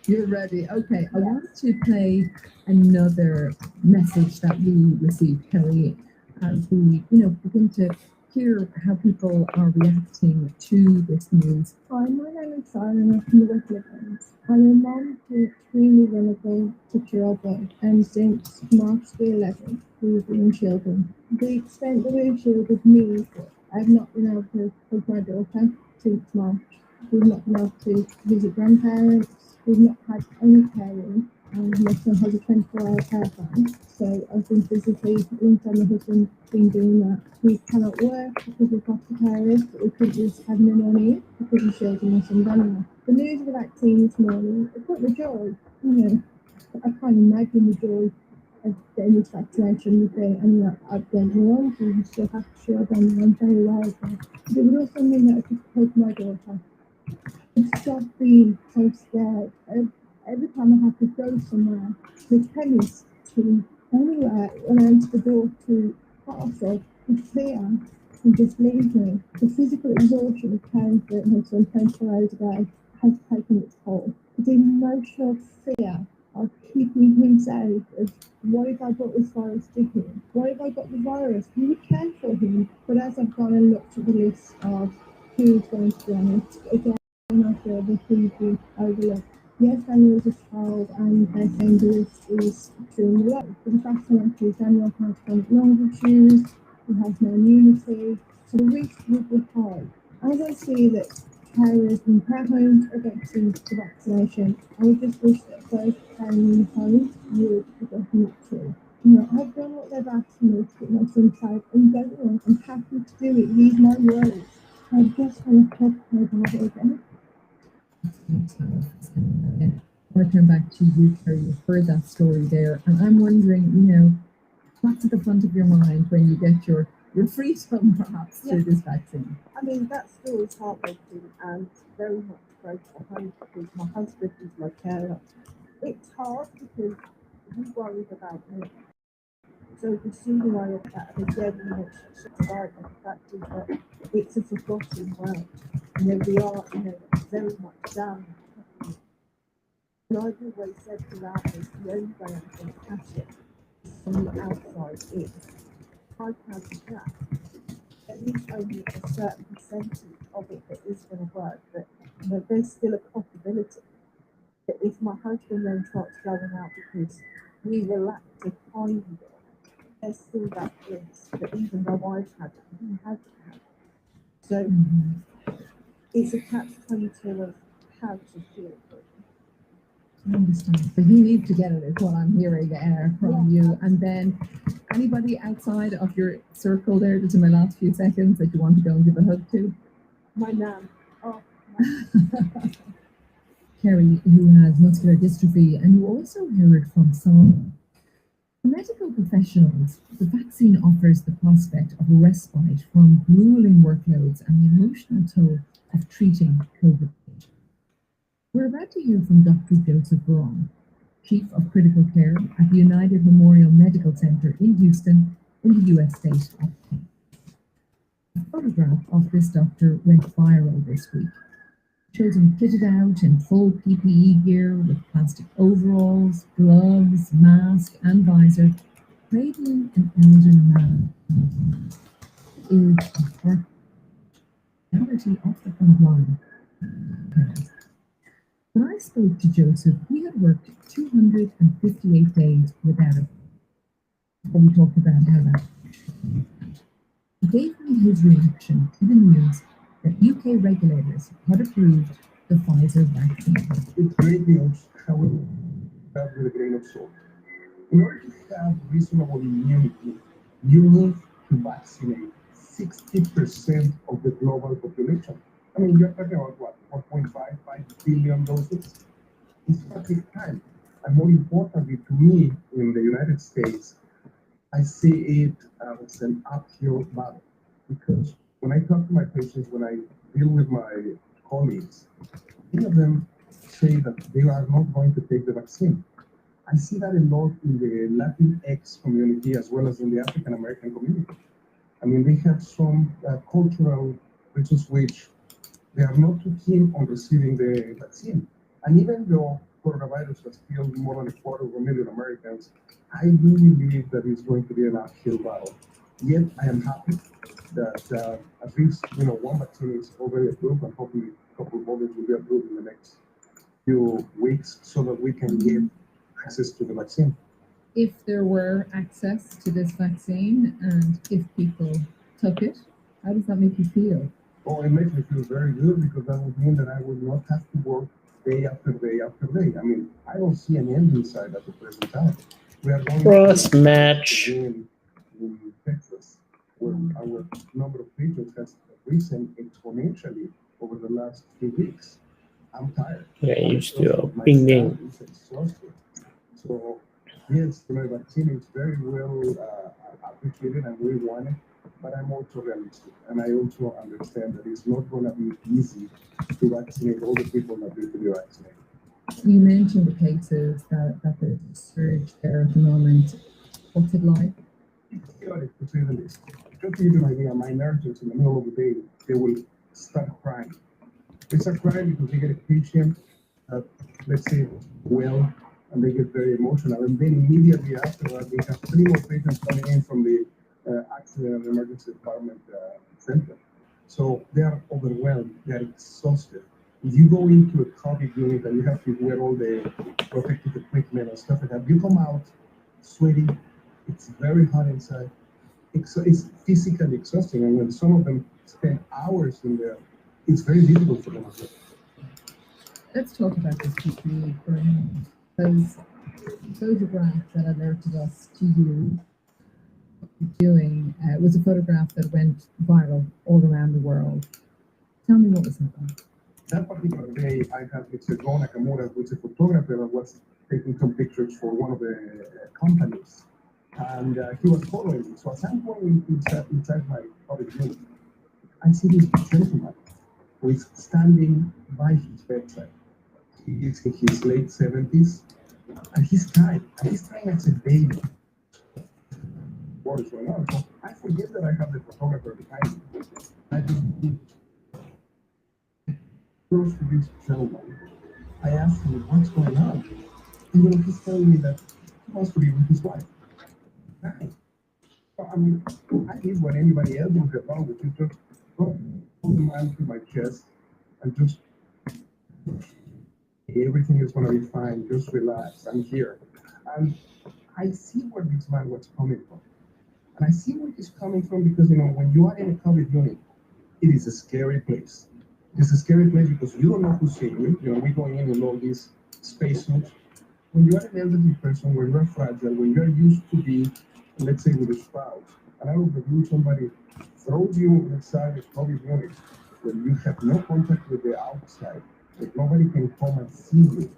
You're ready. Okay, I want to play another message that we received, Kelly, as we, begin to hear how people are reacting to this news. Hi, my name is Sarah and I'm from the West Midlands. I'm a mum to extremely vulnerable 6-year-old boy, and since March the 11th, we've been shielding. The extent that we've shielded me, I've not been able to take my daughter since March. We've not been able to visit grandparents. We've not had any caring, and my son has a 24-hour care plan. So I've been physically, alongside my husband, been doing that. We cannot work because we've got the carers, but we couldn't just have no money because we're shielding my son's animal. The news of the vaccine this morning, it brought the joy. I can't imagine the joy of getting this vaccination with the and that I've done wrong. You still have to shield them, and I'm very aware of that. But it would also mean that I could take my daughter and stop being so scared. Every time I have to go somewhere, to chemist, to anywhere, when I enter the door to parcel, to fear and just leave me. The physical exhaustion of caring for my son 24 hours a day has taken its toll. The emotional fear of keeping him safe, of what if I got this virus to him? What if I got the virus? Who would care for him? But as I've gone and looked at the list of who's going to be on it, again, I feel that he's been overlooked. Yes, Daniel is a child, and they're saying the risk is extremely low. But the fact is, Daniel has chronic lung issues, he has no immunity, so the risk would be high. As I see that carers in care homes are getting the vaccination, I would just wish that those caring in homes would be getting it too. I've done what they've asked me to get my son safe, and don't worry, I'm happy to do it. These are my words. I just want to help my body again. I want to turn back to you, Carrie. You've heard that story there, and I'm wondering, what's at the front of your mind when you get your freedom, perhaps, through this vaccine? I mean, that story is heartbreaking and very much close to home because my husband is my carer. It's hard because he worries about me. So the sooner I get that, and again, it's survival. The fact is that it's a forgotten world. We are, very much down. And I've always said to that is the only way I'm going to catch it from the outside in. If I catch that, at least only a certain percentage of it that is going to work. But there's still a possibility that if my husband then starts going out because we relax a tiny bit, there's still that risk that even though I've had it, he hasn't had it. So it's a catch-22 of how to shield them. I understand. So you need to get it, is what I'm hearing there from you. And then anybody outside of your circle there, just in my last few seconds, that you want to go and give a hug to? My nan. Oh, Kerry, who has muscular dystrophy, and you also heard from some medical professionals. The vaccine offers the prospect of a respite from grueling workloads and the emotional toll of treating COVID. We're about to hear from Dr. Joseph Braun, Chief of Critical Care at the United Memorial Medical Center in Houston, in the U.S. state of Texas. A photograph of this doctor went viral this week. Shows him kitted out in full PPE gear with plastic overalls, gloves, mask, and visor, cradling an elderly man. Is the reality of the front line. When I spoke to Joseph, he had worked 258 days without it. When we talked about how that. He gave me his reaction to the news that UK regulators had approved the Pfizer vaccine. It's great news, however, that with a grain of salt. In order to have reasonable immunity, you need to vaccinate 60% of the global population. I mean, you're talking about what, 1.55 billion doses? It's going to take time. And more importantly, to me, in the United States, I see it as an uphill battle. Because when I talk to my patients, when I deal with my colleagues, many of them say that they are not going to take the vaccine. I see that a lot in the Latinx community as well as in the African American community. I mean, they have some cultural reasons which they are not too keen on receiving the vaccine. And even though coronavirus has killed more than 250,000 Americans, I really believe that it's going to be an uphill battle. Yet I am happy that at least one vaccine is already approved, and hopefully a couple of others will be approved in the next few weeks so that we can get access to the vaccine. If there were access to this vaccine and if people took it, how does that make you feel? Oh, it makes me feel very good because that would mean that I would not have to work day after day after day. I mean, I don't see an end in sight at the present time. We are going Cross match. in Texas, where our number of patients has risen exponentially over the last few weeks. I'm tired. Yeah, used to bing bing. It's exhausted. So yes, the vaccine is very well appreciated and we want it. But I'm also realistic, and I also understand that it's not going to be easy to vaccinate all the people that need to be vaccinated. You mentioned the cases that there's a surge there at the moment. What's it like? It's chaotic, to say the least. Just to give you an idea, my nurses in the middle of the day, they will start crying. They start crying because they get a patient, let's say, well, and they get very emotional. And then immediately after that, they have 3 more patients coming in from the accident and emergency department center. So they are overwhelmed, they are exhausted. If you go into a COVID unit and you have to wear all the protective equipment and stuff like that, you come out sweaty, it's very hot inside, it's physically exhausting. And when some of them spend hours in there, it's very difficult for them as well. Let's talk about this PPE for a moment. Those photographs that alerted us to you doing was a photograph that went viral all around the world. Tell me what was that about. That particular day, I had Joe Nakamura, who is a photographer that was taking some pictures for one of the companies. And he was following me. So as I'm going inside my public unit, I see this gentleman who is standing by his bedside. He is in his late 70s, and he's crying. And he's crying as a baby. What is going on? So I forget that I have the photographer behind me. I just close to this gentleman. I asked him, what's going on? And he's telling me that he wants to be with his wife. Right. So, I mean, I did what anybody else would have done, which is just hold the man to my chest and just, everything is going to be fine, just relax, I'm here. And I see where this man was coming from. And I see where he's coming from because, when you are in a COVID unit, it is a scary place. It's a scary place because you don't know who's seeing you. You know, we're going in all these spacesuits. When you're an elderly person, when you're fragile, when you're used to be, let's say, with a spouse, and out of the blue, somebody throws you inside a COVID unit when you have no contact with the outside, that nobody can come and see you.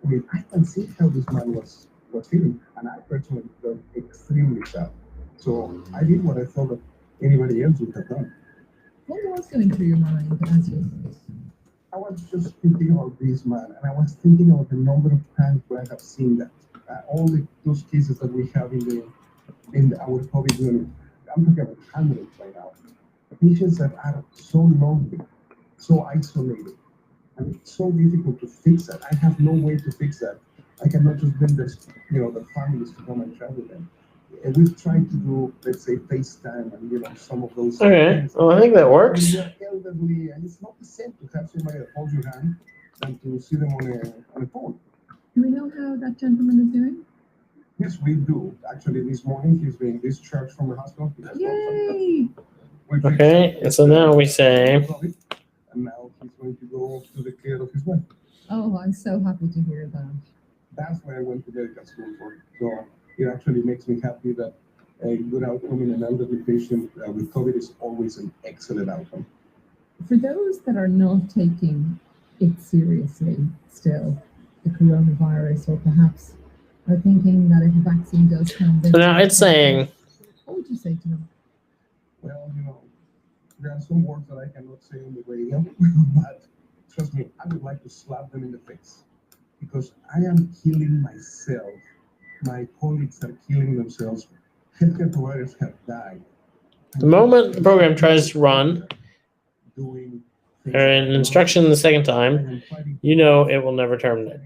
I mean, I can see how this man was feeling, and I personally felt extremely sad. So I did what I thought that anybody else would have done. What was going through your mind as you? I was just thinking about this man, and I was thinking of the number of times where I have seen that. Those cases that we have in our COVID unit. I'm talking about hundreds right now. Patients that are so lonely, so isolated, and it's so difficult to fix that. I have no way to fix that. I cannot just bring the families to come and chat with them. And we've tried to do, let's say, FaceTime and some of those Okay, things. well, I think that works. When you're elderly, and it's not the same to have somebody that holds your hand than to see them on a phone. Do we know how that gentleman is doing? Yes, we do. Actually, this morning he's being discharged from the hospital. Yay! Okay, and so now we say, And now he's going to go to the care of his wife. Oh, I'm so happy to hear that. That's what I went to medical school for. So it actually makes me happy that a good outcome in an elderly patient with COVID is always an excellent outcome. For those that are not taking it seriously still, the coronavirus, or perhaps are thinking that if a vaccine does come, so now it's saying, what would you say to them? Well, there are some words that I cannot say on the radio, but trust me, I would like to slap them in the face because I am killing myself. My colleagues are killing themselves. Healthcare providers have died. the moment the program tries to run Doing an instruction the second time, it will never terminate.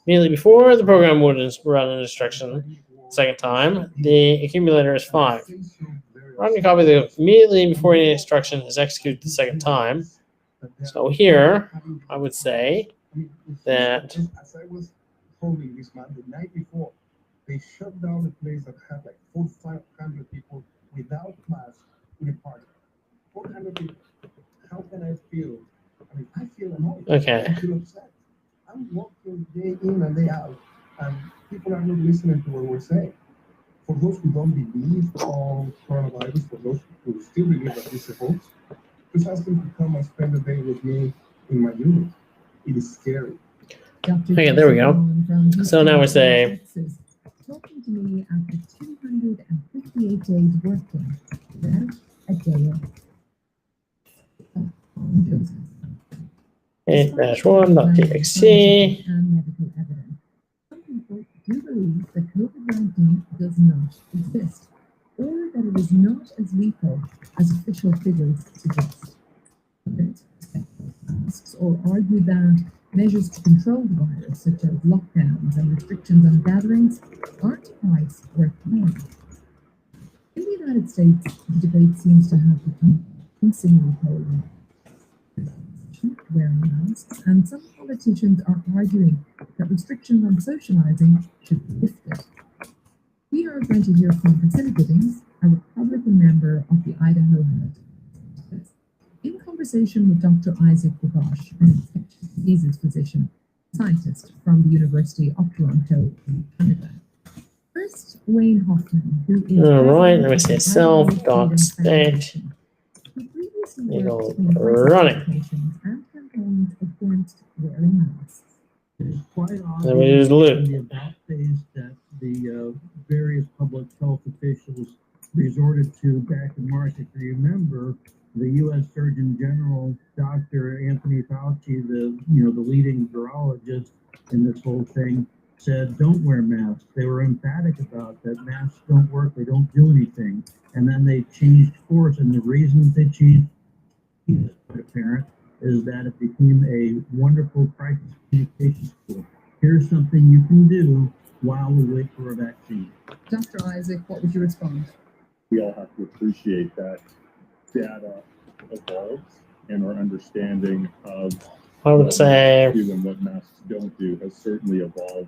Immediately before the program would run an instruction the second time, the accumulator is 5. Running a copy immediately before any instruction is executed the second time. So here, I would say that as I was holding this man the night before, they shut down a place that had like 400-500 people without masks in a party. 400 people. How can I feel? I mean, I feel annoyed. Okay. I feel upset. I'm working day in and day out, and people are not listening to what we're saying. For those who don't believe on coronavirus, for those who still believe that it's a hoax, just ask them to come and spend a day with me in my unit. It is scary. Okay, there we go. So now we say, talking to me after 258 days working without a day off. 8-1.txt. And medical evidence. Some people do believe that COVID-19 does not exist, or that it is not as lethal as official figures suggest. Asks or argue that measures to control the virus, such as lockdowns and restrictions on gatherings, aren't price worth paying. In the United States, the debate seems to have become increasingly polar. Wearing masks, and some politicians are arguing that restrictions on socializing should be lifted. We are going to hear from Priscilla Giddings, a Republican member of the Idaho House. In conversation with Dr. Isaac Bosch, an infectious diseases physician, scientist from the University of Toronto, Canada. First, Wayne Hoffman, who is All right, let me say self.state. Eagle running. And campaigns against wearing masks. It's quite Then we use loop. in the about phase that the various public health officials resorted to back in March. If you remember, the U.S. Surgeon General, Dr. Anthony Fauci, the leading virologist in this whole thing, said don't wear masks. They were emphatic about that. Masks don't work. They don't do anything. And then they changed course, and the reason they changed, apparent, is that it became a wonderful crisis communication tool. Here's something you can do while we wait for a vaccine. Dr. Isaac, what would you respond? We all have to appreciate that data evolves and our understanding of I would say, what masks do and what masks don't do has certainly evolved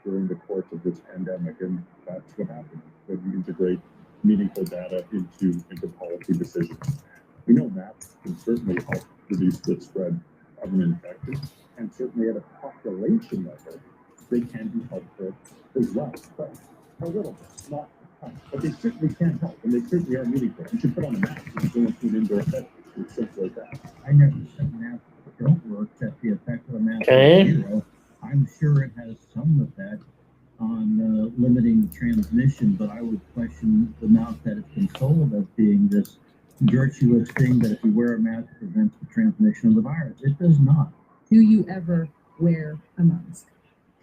during the course of this pandemic, and that's what happens when you integrate meaningful data into policy decisions. We know masks can certainly help reduce the spread of an infection, and certainly at a population level, they can be helpful as well. But a little bit, not a ton. But they certainly can help, and they certainly are meaningful. You should put on a mask when you go into an indoor setting. It's simple as that. I never said masks don't work, that the effect of a mask Okay. is zero. I'm sure it has some effect on limiting transmission, but I would question the amount that it's been sold as being this virtuous thing that if you wear a mask prevents the transmission of the virus. It does not. Do you ever wear a mask?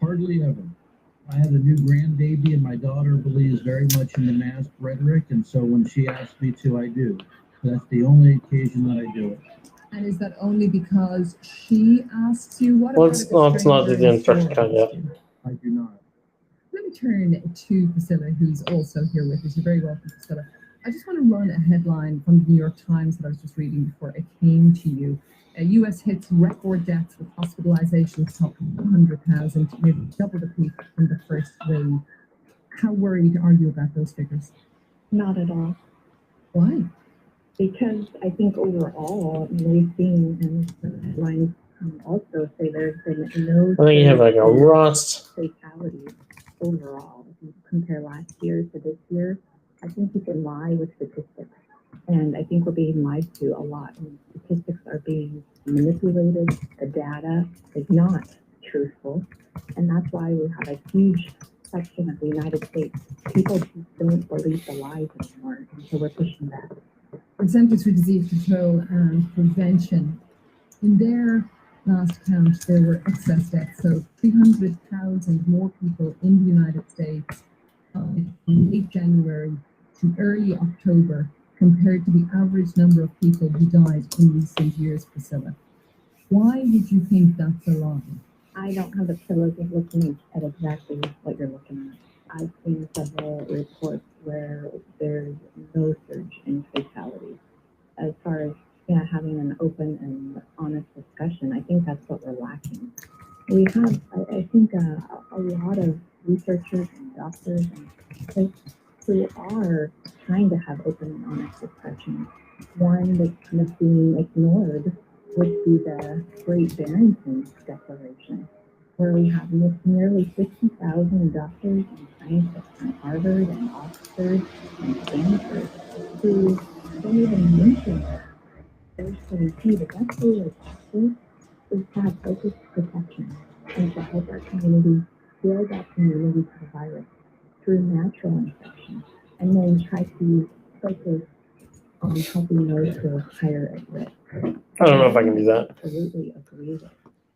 Hardly ever. I have a new grandbaby, and my daughter believes very much in the mask rhetoric, and so when she asks me to, I do. That's the only occasion that I do it. And is that only because she asks you? What Let's about if a not do the stranger instruction kind yet. I do not. Let me turn to Priscilla, who's also here with us. You're very welcome, Priscilla. I just want to run a headline from the New York Times that I was just reading before I came to you. U.S. hits record deaths with hospitalizations top 100,000, nearly double the peak from the first wave. How worried are you about those figures? Not at all. Why? Because I think overall, we've seen, and the headlines also say there's been no I think you have like a rust. fatalities overall. If you compare last year to this year, I think you can lie with statistics. And I think we're being lied to a lot. And statistics are being manipulated. The data is not truthful. And that's why we have a huge section of the United States. People just don't believe the lies anymore. And so we're pushing back. For Centers for Disease Control and Prevention, in their last count, there were excess deaths. So 300,000 more people in the United States from late January to early October compared to the average number of people who died in recent years, Priscilla. Why did you think that's a lie? I don't have the privilege of looking at exactly what you're looking at. I've seen several reports where there's no surge in fatalities. As far as having an open and honest discussion, I think that's what we're lacking. We have, I think, a lot of researchers and doctors and scientists who are trying to have open and honest discussions. One that's kind of being ignored would be the Great Barrington Declaration, where we have nearly 50,000 doctors and scientists from Harvard and Oxford and Stanford who don't even mention that. There's some key, the best way to tackle is to have focused protection and to help our community build that community to the virus through natural infection, and then try to focus on helping those who are higher at risk. I don't know if I can do that. Absolutely agree with.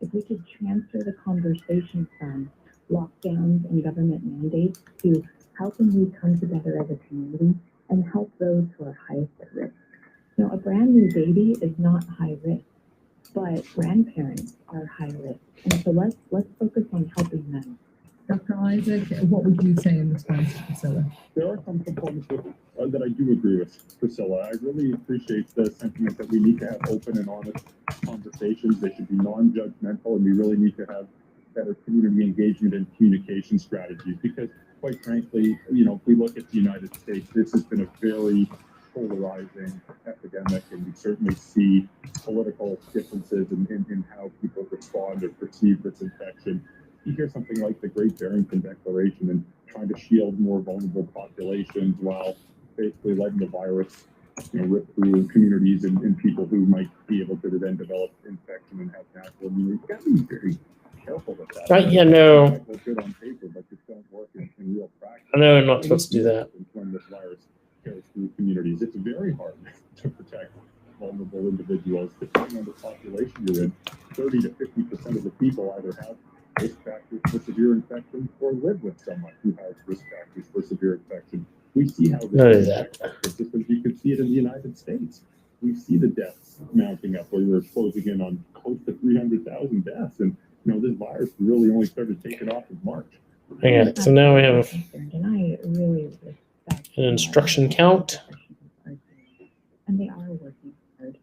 If we could transfer the conversation from lockdowns and government mandates to how can we come together as a community and help those who are highest at risk. You know, a brand new baby is not high risk, but grandparents are high risk. And so let's focus on helping them. Dr. Isaac, what would you say in response to Priscilla? There are some components that I do agree with Priscilla. I really appreciate the sentiment that we need to have open and honest conversations. They should be non-judgmental, and we really need to have better community engagement and communication strategies. Because, quite frankly, if we look at the United States, this has been a very polarizing epidemic, and we certainly see political differences in how people respond or perceive this infection. You hear something like the Great Barrington Declaration and trying to shield more vulnerable populations while basically letting the virus, rip through communities and people who might be able to then develop infection and have natural immunity. You've got to be very careful with that. Yeah, no. It might look good on paper, but just don't work in real practice. I know I'm not supposed to do that. When this virus carries through communities, it's very hard to protect vulnerable individuals. Depending on the population you're in, 30 to 50% of the people either have risk factors for severe infection or live with someone who has risk factors for severe infection. We see how this affects our systems. You can see it in the United States. We see the deaths mounting up, where we're closing in on close to 300,000 deaths. And, this virus really only started taking off in March. Hang on. So now we have And I really respect an instruction count. And they are working hard,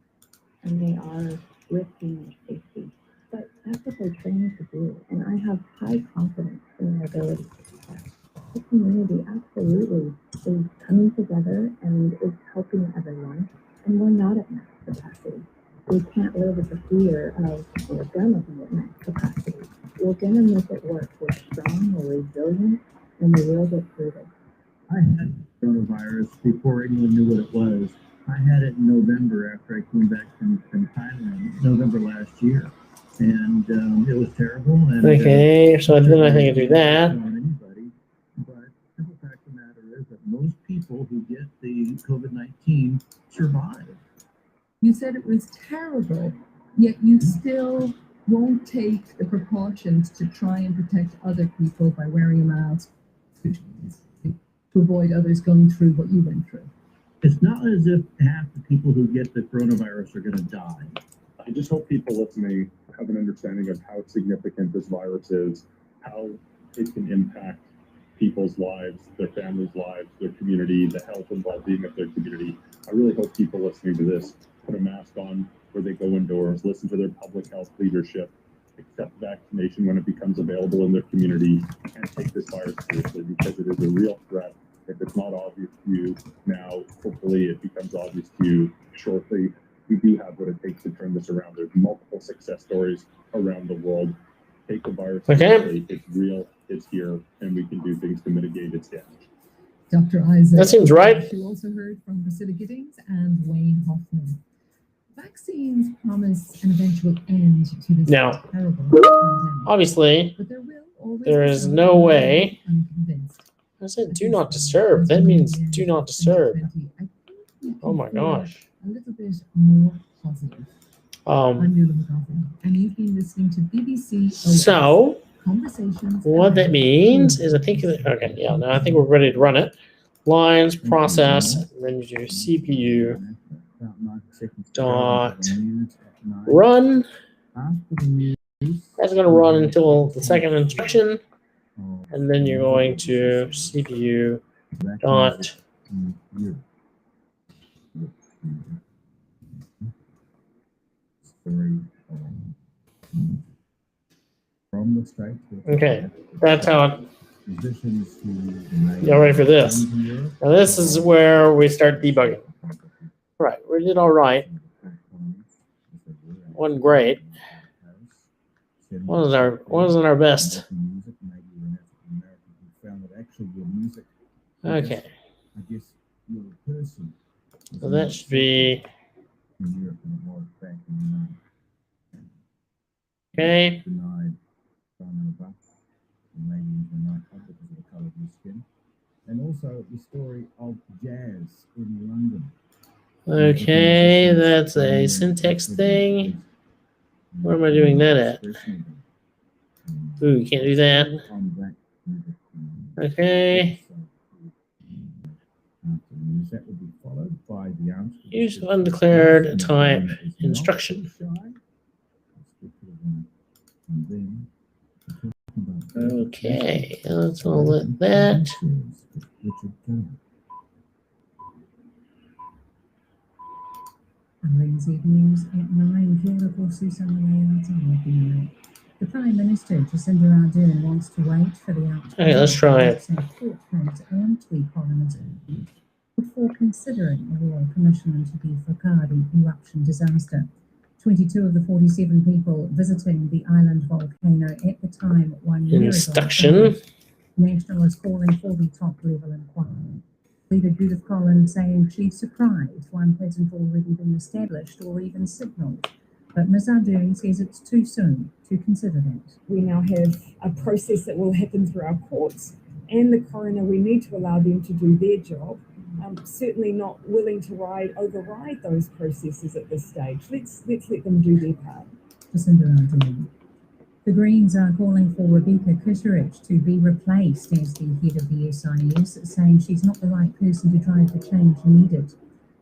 and they are risking their safety. But that's what they're trained to do, and I have high confidence in their ability to do that. The community absolutely is coming together and is helping everyone. and we're not at max capacity. We can't live with the fear of we're gonna be at max capacity. We're gonna make it work. We're strong, we're resilient, and we will get through this. I had coronavirus before anyone knew what it was. I had it in November after I came back from Thailand, November last year. And it was terrible. And, Okay, so I didn't think I do that. On anybody, but the simple fact of the matter is that most people who get the COVID-19 survive. You said it was terrible, yet you still won't take the precautions to try and protect other people by wearing a mask to avoid others going through what you went through. It's not as if half the people who get the coronavirus are going to die. I just hope people listening have an understanding of how significant this virus is, how it can impact people's lives, their families' lives, their community, the health and well-being of their community. I really hope people listening to this put a mask on where they go indoors, listen to their public health leadership, accept vaccination when it becomes available in their community, and take this virus seriously because it is a real threat. If it's not obvious to you now, hopefully it becomes obvious to you shortly. We do have what it takes to turn this around. There's multiple success stories around the world. Take the virus seriously. It's real, it's here, and we can do things to mitigate its damage. Dr. Isaac. That seems right. You also heard from Priscilla Giddings and Wayne Hoffman. Vaccines promise an eventual end to this Now, terrible pandemic. Obviously, But there will always there be is some no way. unconvinced. I said do not disturb. That means do not disturb. Oh my gosh. A little bit more positive. I'm Nuala McGowan, and you've been listening to BBC So Conversations. what that means is I think okay, yeah, now I think we're ready to run it. Lines, process, and then you do CPU dot run. That's gonna run until the second instruction. And then you're going to CPU dot From the strike. okay, that's how it. Y'all ready for this? Now this is where we start debugging. Right, we did all right. Wasn't great. Wasn't our best. Okay. So that should be okay. And also the story of jazz in London. Okay, that's a syntax thing. Where am I doing that at? Ooh, you can't do that. Okay. That will be followed by the answer. Use undeclared type instruction. Okay, let's all let that. And Lindsay News at 9. Kira Susan The Prime Minister, Jacinda Ardern, wants to wait for the outcome. Okay, let's try it. And to Parliament before considering a royal commission into the Focardi eruption disaster. 22 of the 47 people visiting the island volcano at the time 1 year ago. Instruction. National is calling for the top-level inquiry. Leader Judith Collins saying she's surprised one hasn't already been established or even signalled. But Ms. Ardern says it's too soon to consider that. We now have a process that will happen through our courts and the coroner. We need to allow them to do their job. Certainly not willing to override those processes at this stage. Let's let them do their part. Jacinda Ardern. The Greens are calling for Rebecca Kuteridge to be replaced as the head of the SIS, saying she's not the right person to drive the change needed.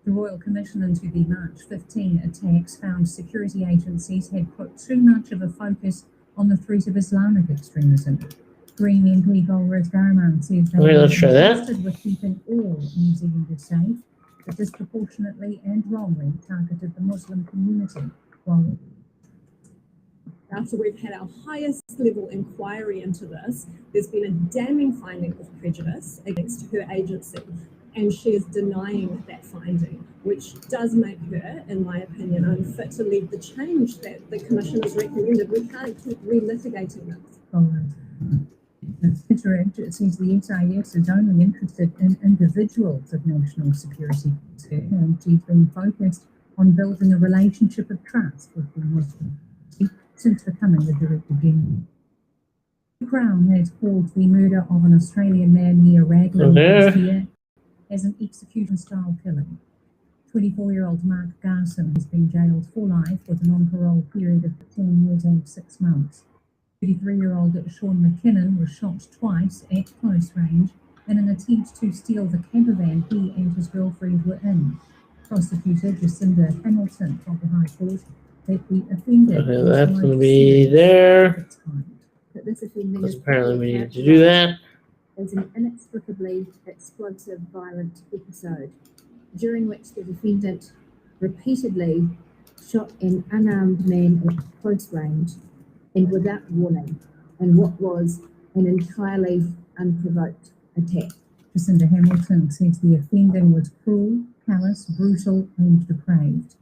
The Royal Commission into the March 15 attacks found security agencies had put too much of a focus on the threat of Islamic extremism. Green MP Golriz Garman says they Okay, let's try that. interested with keeping all New Zealanders safe, but disproportionately and wrongly targeted the Muslim community. While After we've had our highest level inquiry into this, there's been a damning finding of prejudice against her agency. and she is denying that finding, which does make her, in my opinion, unfit to lead the change that the Commission has recommended. We can't keep relitigating this. It seems the SIS is only interested in individuals of national security concern, and she's been focused on building a relationship of trust with the Muslim since becoming the Director General. The Crown has called the murder of an Australian man near Raglan last year as an execution-style killing. 24-year-old Mark Garson has been jailed for life with an on-parole period of 10 years and 6 months. 33-year-old Sean McKinnon was shot twice at close range in an attempt to steal the camper van he and his girlfriend were in. Prosecutor Jacinda Hamilton told the High Court that the offender... Okay, that's going to be there. That this offending Because is apparently we need to do that. as an inexplicably explosive, violent episode, during which the defendant repeatedly shot an unarmed man at close range and without warning, in what was an entirely unprovoked attack. Jacinda Hamilton says the offending was cruel, callous, brutal and depraved.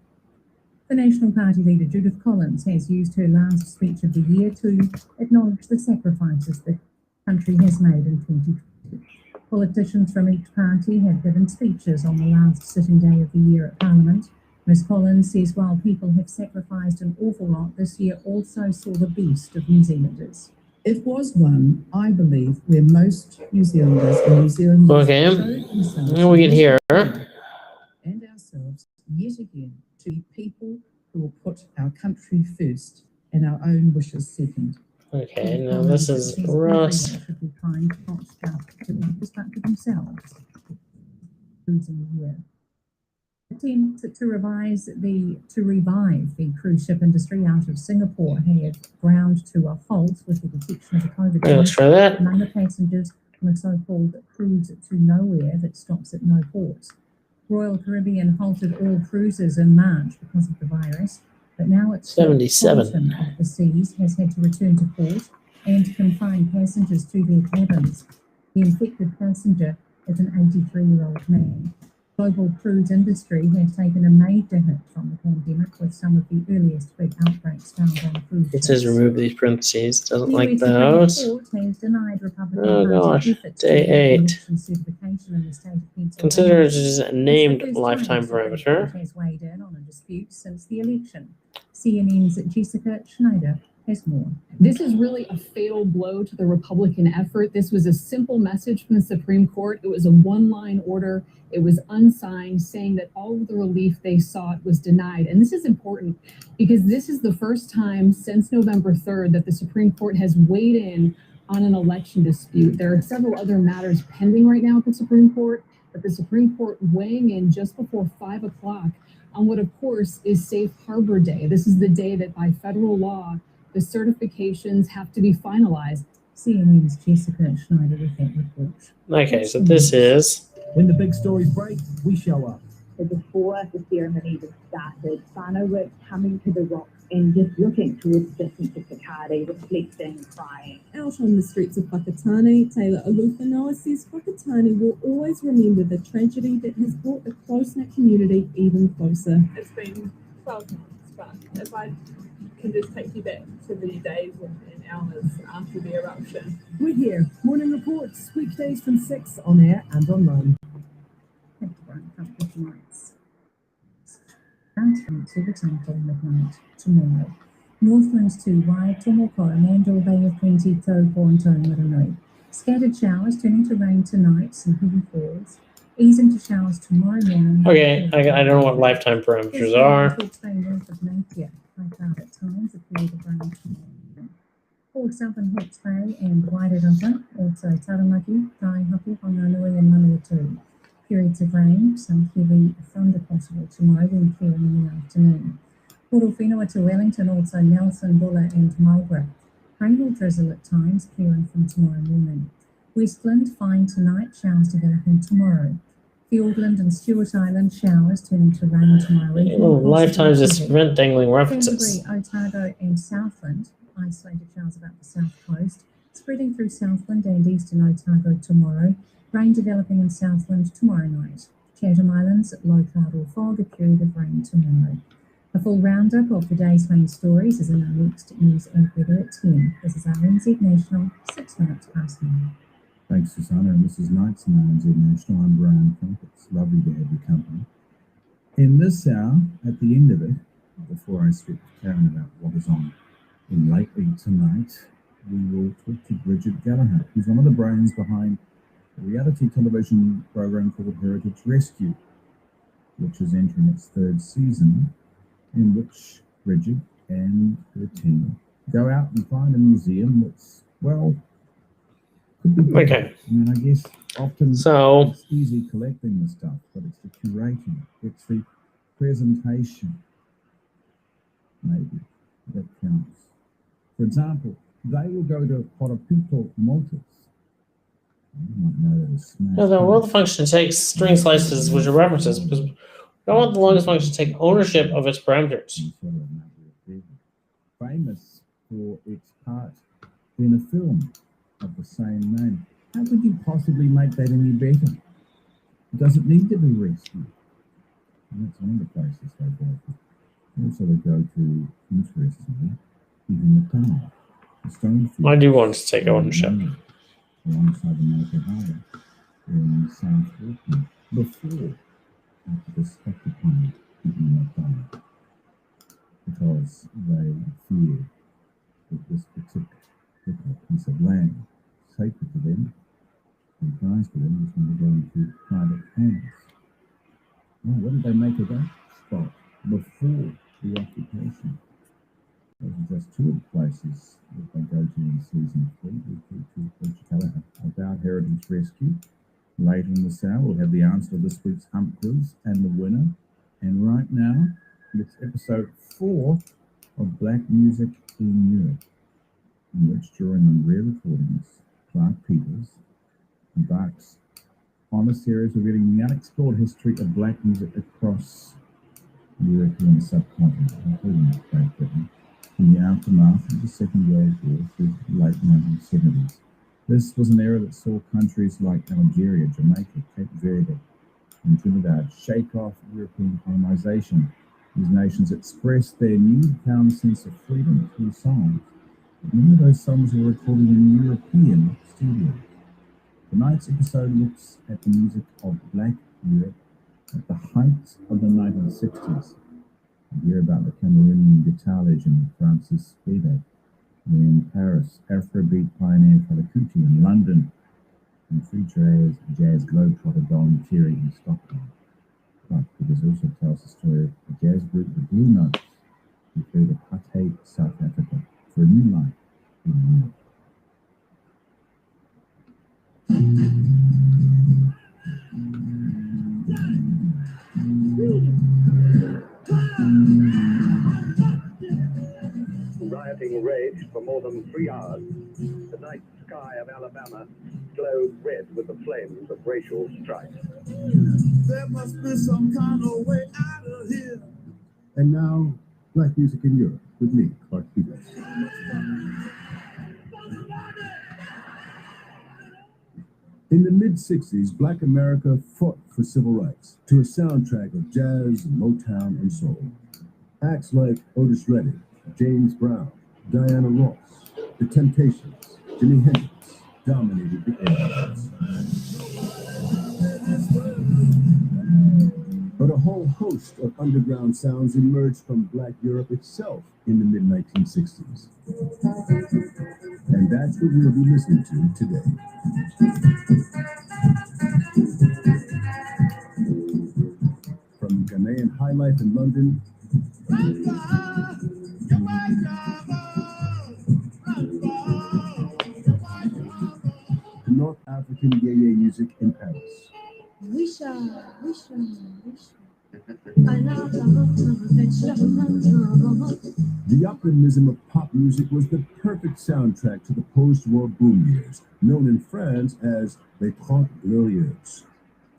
The National Party leader Judith Collins has used her last speech of the year to acknowledge the sacrifices the country has made in 2020. Politicians from each party have given speeches on the last sitting day of the year at Parliament. Ms Collins says while people have sacrificed an awful lot, this year also saw the best of New Zealanders. It was one, I believe, where most New Zealanders and New Zealanders Okay, now we can hear. and ourselves yet again to be people who will put our country first and our own wishes second. Okay, now this is Russ. Should be kind, not just to others, but to themselves. Losing the year. Attempt to revive the cruise ship industry out of Singapore have ground to a halt with the detection of the COVID Okay, let's try that. among the passengers on a so-called cruise to nowhere that stops at no port. Royal Caribbean halted all cruises in March because of the virus, but now it's 77. Quantum of the Seas has had to return to port and confine passengers to their cabins. The infected passenger is an 83-year-old man. Global cruise industry has taken a major hit from the pandemic, with some of the earliest big outbreaks found on cruise It ships. says remove these parentheses. Doesn't The like US Supreme those. Court has denied Republican Oh Party gosh, efforts to day get 8. election certification in the state of Pennsylvania. Consider it as a named It's the first lifetime time the Supreme parameter. Court has weighed in on a dispute since the election. CNN's Jessica Schneider has more. This is really a fatal blow to the Republican effort. This was a simple message from the Supreme Court. It was a one-line order. It was unsigned, saying that all of the relief they sought was denied. And this is important because this is the first time since November 3rd that the Supreme Court has weighed in on an election dispute. There are several other matters pending right now at the Supreme Court, but the Supreme Court weighing in just before 5 o'clock on what, of course, is Safe Harbor Day. This is the day that by federal law, the certifications have to be finalized. CNN's Jessica Schneider with that report. Okay, so this is When the big stories break, we show up. So before the ceremony even started, whānau were coming to the rocks and just looking towards the distance of Whakaari, reflecting, crying. Out on the streets of Whakatane, Taylor Olufanoa says Whakatane will always remember the tragedy that has brought the close-knit community even closer. It's been 12 months, but if I can just take you back to the days and hours after the eruption. We're here. Morning reports, weekdays from 6 on air and online. Thank you, Brian. Couple of nights. And to return till midnight tomorrow. Northlands to Wai, Tomoko, Mandel Bay of Plenty, Tau, Pornto, Miranui. Scattered showers turning to rain tonight, some heavy falls. Easing to showers tomorrow morning. okay. I don't know what lifetime parameters are. North of Napier, high cloud at times, a period of rain tomorrow. For southern Hawke's Bay and Wairarapa, also Taramaki, Kaihapu, Honolulu and Manawatu. Periods of rain, some heavy thunder possible tomorrow, then clearing in the afternoon. Portofino to Wellington, also Nelson, Bulla and Marlborough. Rain or drizzle at times, clearing from tomorrow morning. Westland, fine tonight, showers developing tomorrow. Fiordland and Stewart Island, showers turning to rain tomorrow evening. Oh, lifetimes is sprint dangling references. Canterbury, Otago and Southland, isolated showers about the south coast. spreading through Southland and eastern Otago tomorrow. Rain developing in Southland tomorrow night. Chatham Islands, low cloud or fog, a period of rain tomorrow. A full roundup of the day's main stories is in our next news and weather at 10. This is RNZ National, 6 minutes past 9. Thanks, Susanna, and this is Nights and RNZ National. I'm Brian Funk. It's lovely to have your company. In this hour, at the end of it, before I speak to Karen about what is on in Lately tonight, we will talk to Bridget Gallagher, who's one of the brains behind a reality television program called Heritage Rescue, which is entering its 3rd season, in which Bridget and her team go out and find a museum that's, well, could be Okay. I mean, I guess often it's easy collecting the stuff, but it's the curating, it's the presentation, maybe, that counts. For example, they will go to Portopito, Maltas. You might know that as Smash. No, the world function takes string slices, which are references, because we don't want the longest function to take ownership of its parameters. Famous for its part in a film of the same name. How could you possibly make that any better? Does it need to be rescued? And that's one of the places they go to. Also, they go to, interestingly, even the tunnel. The Stonefield. I do want to take ownership. Alongside the Motor Harbour in South Auckland before the spectacle in the tunnel, because they fear that this particular piece of land, sacred to them and prized to them, is going to go into private hands. Well, what did they make of that spot before the occupation? Those are just 2 of the places that they go to in season 3. We'll talk to Bridget Gallagher about Heritage Rescue. Later in the hour, we'll have the answer to this week's Hump Quiz and the winner. And right now, it's episode 4 of Black Music in Europe, in which, during on rare recordings, Clark Peters embarks on a series revealing the unexplored history of black music across the European subcontinent, including Great Britain, in the aftermath of the Second World War through the late 1970s. This was an era that saw countries like Algeria, Jamaica, Cape Verde, and Trinidad shake off European colonization. These nations expressed their newfound sense of freedom through songs. But many of those songs were recorded in European studios. Tonight's episode looks at the music of Black Europe at the height of the 1960s. We hear about the Cameroonian guitar legend Francis Bede in Paris, Afrobeat pioneer Fela Kuti in London, and free jazz globetrotter Don Terry in Stockholm. But Peters also tells the story of the jazz group the Blue Notes, who fled apartheid South Africa for a new life in New York. Rioting raged for more than 3 hours. The night sky of Alabama glowed red with the flames of racial strife. There must be some kind of way out of here. And now, Black Music in Europe with me, Clark Peters. In the mid-60s, Black America fought for civil rights to a soundtrack of jazz, Motown, and soul. Acts like Otis Redding, James Brown, Diana Ross, The Temptations, Jimi Hendrix dominated the airwaves. But a whole host of underground sounds emerged from Black Europe itself in the mid-1960s. And that's what we'll be listening to today. From Ghanaian high life in London to North African yeye music in Paris. The optimism of pop music was the perfect soundtrack to the post-war boom years, known in France as les 30 Glorieuses.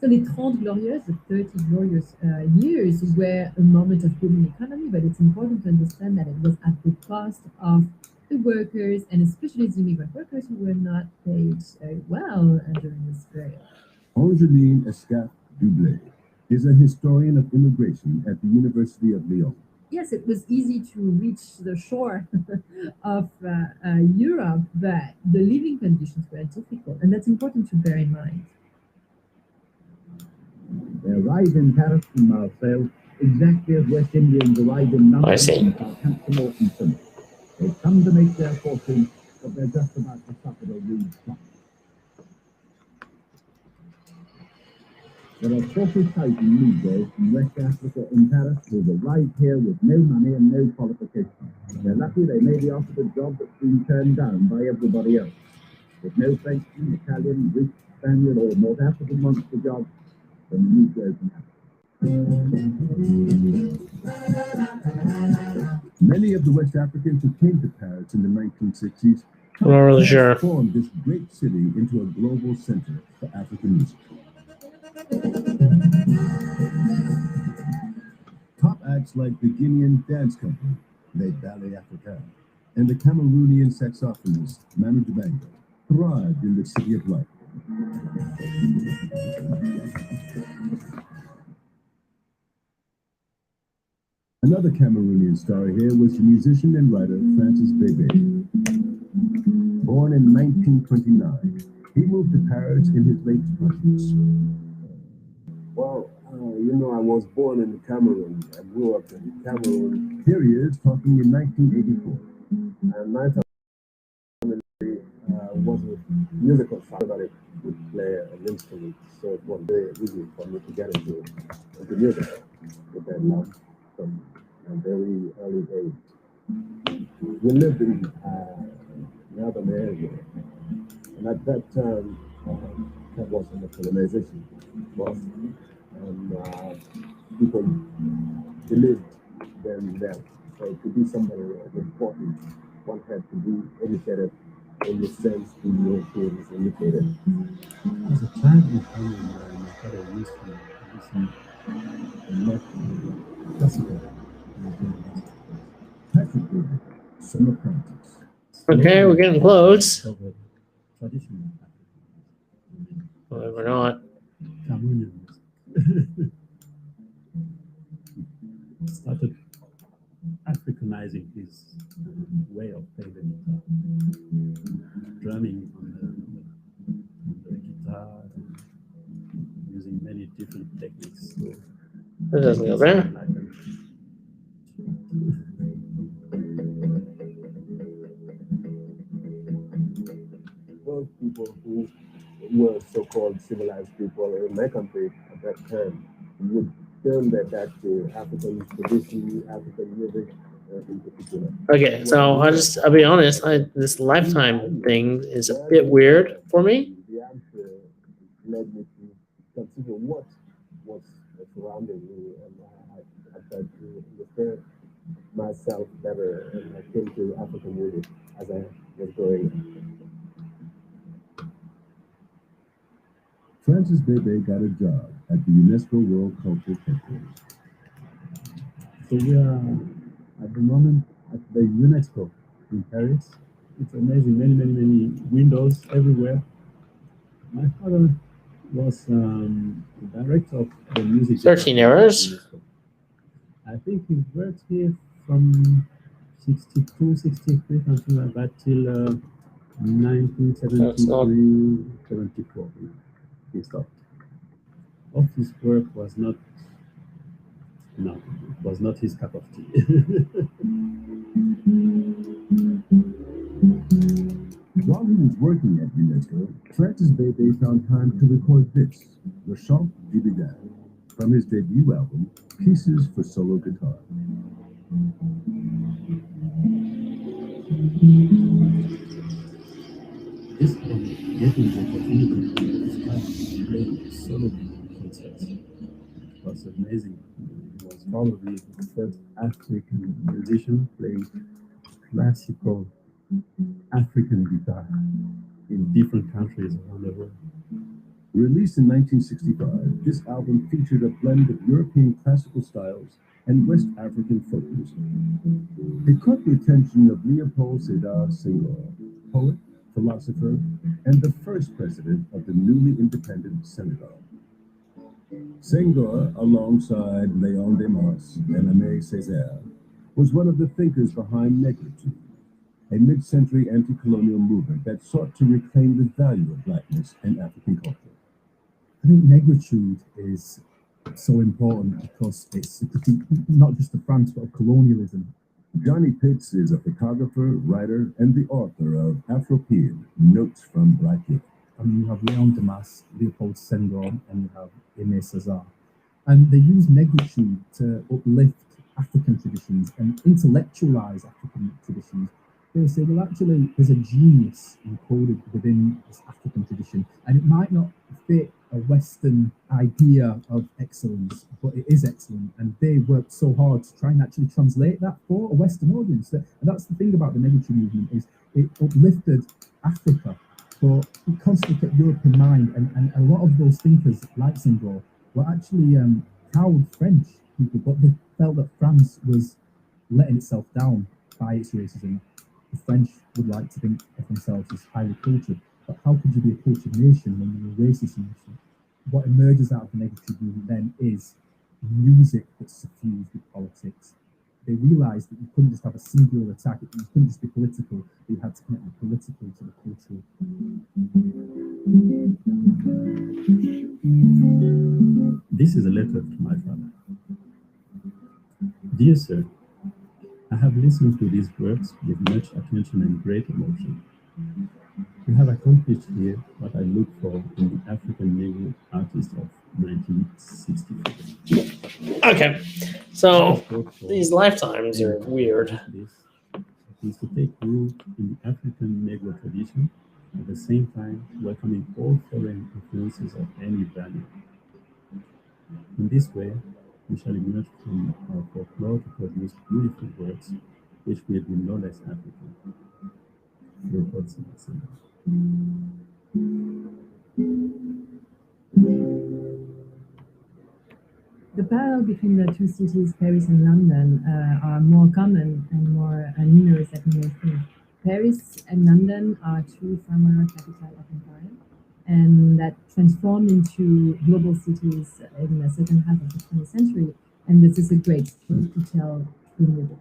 So the 30 Glorieuses, the 30 glorious years, were a moment of booming economy, but it's important to understand that it was at the cost of the workers, and especially the immigrant workers who were not paid well during this period. Angeline Escaf-Doublé is a historian of immigration at the University of Lyon. Yes, it was easy to reach the shore of Europe, but the living conditions were difficult, and that's important to bear in mind. They arrive in Paris from Marseille exactly as West Indians arrive in London. I see. Southampton or Eton. They've come to make their fortune, but they're just about to suffer a rude shock. There are 40,000 Negroes from West Africa in Paris who have arrived here with no money and no qualifications. They're lucky they may be offered a job that's been turned down by everybody else. If no Frenchman, Italian, Greek, Spaniard, or North African wants the job, then the Negroes can have it. Many of the West Africans who came to Paris in the 1960s I'm not really sure. transformed this great city into a global center for African music. Top acts like the Guinean Dance Company, Les Ballet Africains, and the Cameroonian saxophonist Manu Dibango thrived in the City of Light. Another Cameroonian star here was the musician and writer Francis Bébé. Born in 1929, he moved to Paris in his late 20s. Well, I was born in Cameroon. I grew up in Cameroon. Here he is talking in 1984. And my family was a musical family. Would play an instrument, so it was very easy for me to get into music, which I loved from a very early age. We lived in northern area, and at that time, that was when the colonization was, and people believed then that to be somebody important, one had to be educated in the sense to know he was educated. As a child in family, my father used to listen a lot to classical. Patrick Bruder, son of Francis. Okay, we're getting close. Traditional. Well, we're not. Cameroonian music. Started Africanizing his way of playing the guitar, drumming on the guitar, and using many different techniques. So That doesn't go there. Those people who were so-called civilized people in my country at that time would turn their back to African tradition, African music in particular. Okay, so I'll be honest. This Lifetime thing is a bit weird for me. The answer led me to consider what was surrounding me, and I tried to understand myself better, and I came to African music as I was growing up. Francis Bébé got a job at the UNESCO World Cultural Headquarters. So we are at the moment at the UNESCO in Paris. It's amazing, many windows everywhere. My father was the director of the music. 13 errors. I think he worked here from 62, 63, something like that, till 1973, 74. He stopped. Office work was not his cup of tea. While he was working at UNESCO, Francis Bébé found time to record this, Le Chant du Bigard, from his debut album, Pieces for Solo Guitar. This album gave me the opportunity to play solo concerts. It was amazing. It was probably the first African musician playing classical African guitar in different countries around the world. Released in 1965, this album featured a blend of European classical styles and West African folk music. It caught the attention of Leopold Sédar Senghor, poet, philosopher, and the first president of the newly independent Senegal. Senghor, alongside Léon Demas and Aimé Césaire, was one of the thinkers behind Negritude, a mid-century anti-colonial movement that sought to reclaim the value of blackness and African culture. I think negritude is so important because it's a critique not just of France but of colonialism. Johnny Pitts is a photographer, writer, and the author of Afropean, Notes from Black Youth. And you have Léon Demas, Leopold Senghor, and you have Aimé Césaire. And they use negritude to uplift African traditions and intellectualize African traditions. They say, well, actually, there's a genius encoded within this African tradition, and it might not fit a Western idea of excellence, but it is excellent. And they worked so hard to try and actually translate that for a Western audience. And that's the thing about the negritude movement, is it uplifted Africa, but it constantly kept Europe in mind. And a lot of those thinkers, like Senghor, were actually proud French people, but they felt that France was letting itself down by its racism. The French would like to think of themselves as highly cultured, but how could you be a cultured nation when you're a racist nation? What emerges out of the negritude movement then is music that's suffused with politics. They realised that you couldn't just have a singular attack, you couldn't just be political, you had to connect the political to the cultural. This is a letter to my father. Dear sir, I have listened to these works with much attention and great emotion. You have accomplished here what I look for in the African Negro artist of 1964. Okay, so these lifetimes are weird. This is to take root in the African Negro tradition, at the same time welcoming all foreign influences of any value. In this way, we shall emerge from our folklore to produce beautiful works which will be no less African. Leopold Sédar Senghor. The parallel between the two cities, Paris and London, are more common and more numerous than you may think. Paris and London are two former capitals of empire, and that transformed into global cities in the second half of the 20th century. And this is a great story to tell through music.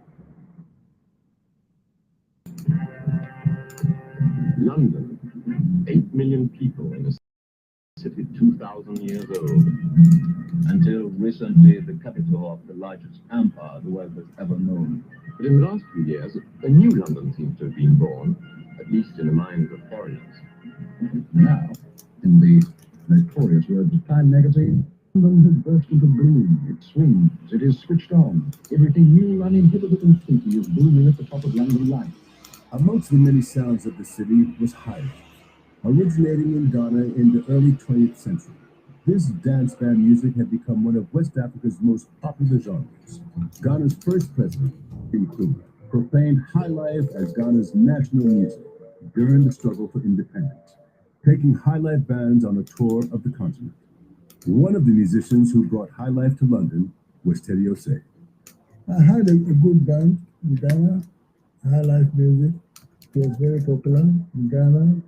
London, 8 million people in a city 2,000 years old. Until recently, the capital of the largest empire the world has ever known. But in the last few years, a new London seems to have been born, at least in the minds of foreigners. Now, in the notorious words of Time magazine, London has burst into bloom. It swings, it is switched on. Everything new, uninhibited, and funky is booming at the top of London life. Amongst the many sounds of the city was high life, originating in Ghana in the early 20th century. This dance band music had become one of West Africa's most popular genres. Ghana's first president, Nkrumah, proclaimed high life as Ghana's national music during the struggle for independence, taking high life bands on a tour of the continent. One of the musicians who brought high life to London was Teddy Osei. I had a good band in Ghana, high life music. It was very popular in Ghana.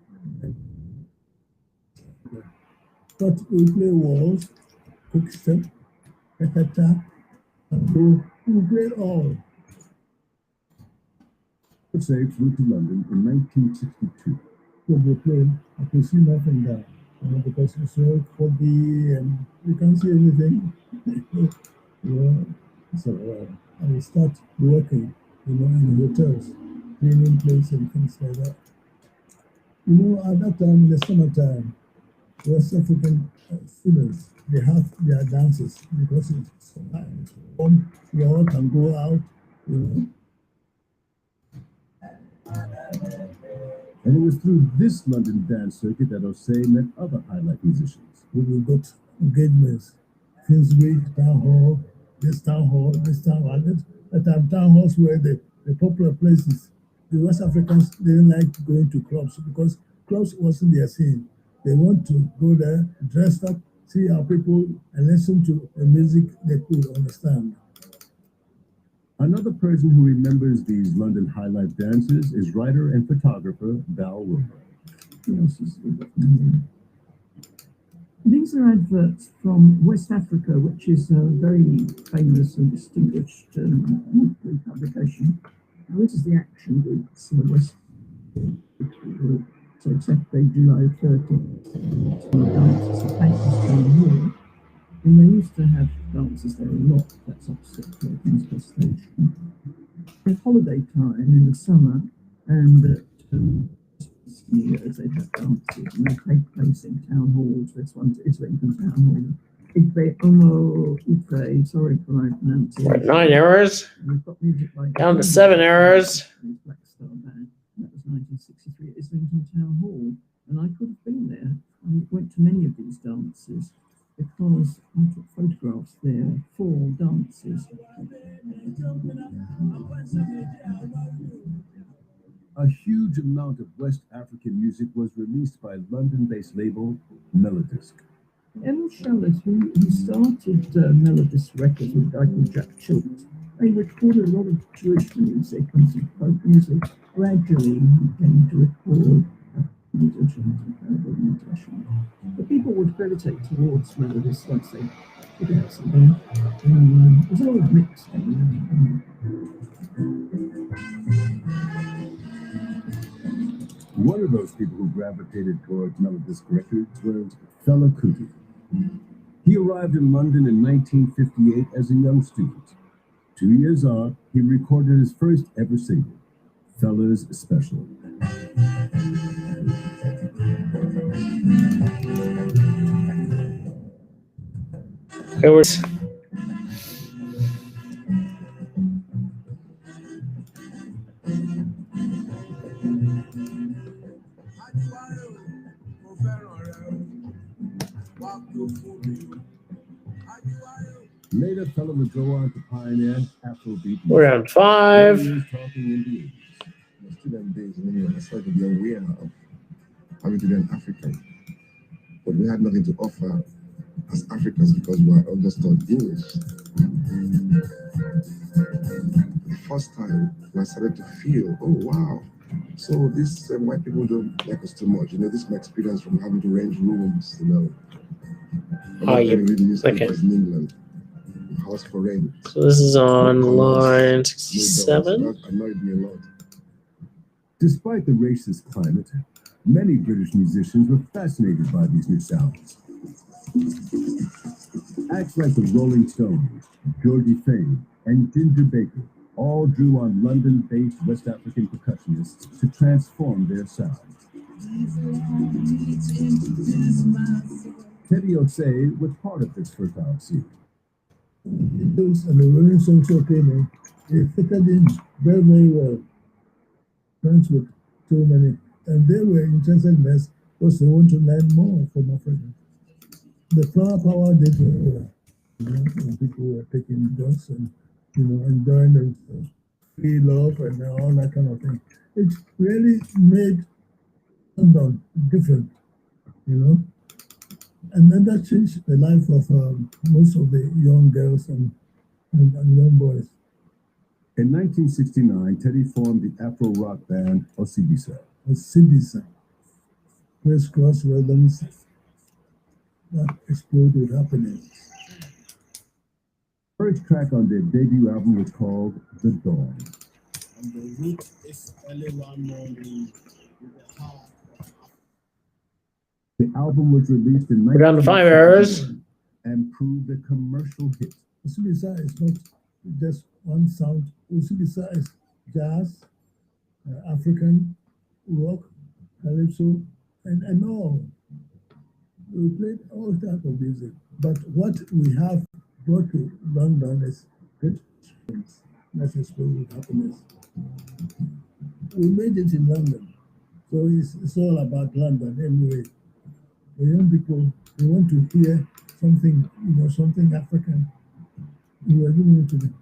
But we play waltz, quick step, etcetera. And so we played all. Osei flew to London in 1962. So we played, I could see nothing there. Because it's so foggy and you can't see anything. So I will start working, in hotels, cleaning places and things like that. At that time, in the summertime, West African students, they have their dances because it's so nice. We all can go out, And it was through this London dance circuit that Osei met other high life musicians. We got engagements, Finsbury, Town Hall, this Town Hall. At time, town halls were the popular places. The West Africans didn't like going to clubs because clubs wasn't their scene. They want to go there, dressed up, see our people, and listen to the music they could understand. Another person who remembers these London high life dances is writer and photographer Val Wilmer. These are adverts from West Africa, which is a very famous and distinguished monthly publication. Now, this is the Action Group, it's the West Group. So Saturday, July 30th, dances and painters during the war. And they used to have dances there a lot. That's opposite Kingston Station. At holiday time in the summer, and at New Year's they have dances, and they take place in town halls. This one's Islington Town Hall. Sorry for my pronunciation. We're at 9 errors. Down to 7 errors. Black Star Band. That was 1963 at Islington Town Hall, and I could have been there. I went to many of these dances because I took photographs there for dances. A huge amount of West African music was released by London-based label Melodisc. Emil Shallis, who started Melodisc Records with a guy called Jack Childs, they recorded a lot of Jewish music and some folk music. Gradually, he came to record the people would gravitate towards Melodisc once they put out something. There's a lot of mixing. One of those people who gravitated towards Melodisc Records was Fela Kuti. He arrived in London in 1958 as a young student. 2 years on, he recorded his first ever single, Fela's Special. It was Later, Fela would go on to pioneer Afrobeat. We're on 5. Talking in the 80s. The student days, I started to be aware of having to be an African. But we had nothing to offer as Africans because we were all just taught English. The first time I started to feel, oh wow, so these white people don't like us too much. This is my experience from having to range rooms, Okay. in England. House for rent. So this is on line 67. That annoyed me a lot. Despite the racist climate, many British musicians were fascinated by these new sounds. Acts like the Rolling Stones, Georgie Fame, and Ginger Baker all drew on London-based West African percussionists to transform their sound. Teddy Osei was part of this fertile seed. Beatles and the Rolling Stones came in. They fitted in very, very well. Friends with too many. And they were interested in this because they want to learn more from Africa. The flower power did well. People were taking drugs and, enjoying the free love and all that kind of thing. It really made London different, And then that changed the life of most of the young girls and young boys. In 1969, Teddy formed the Afro-rock band Osibisa. Osibisa. Crisscross rhythms that explode with happiness. First track on their debut album was called The Dawn. And the root is early one morning with the heart. The album was released in We're down to 5 errors. And proved a commercial hit. Osibisa is not just one sound. Osibisa is jazz, African, rock, calypso, and all. We played all type of music. But what we have brought to London is good things. That's explode with happiness. We made it in London. So it's all about London anyway. The young people, they want to hear something, something African. We are giving it to them.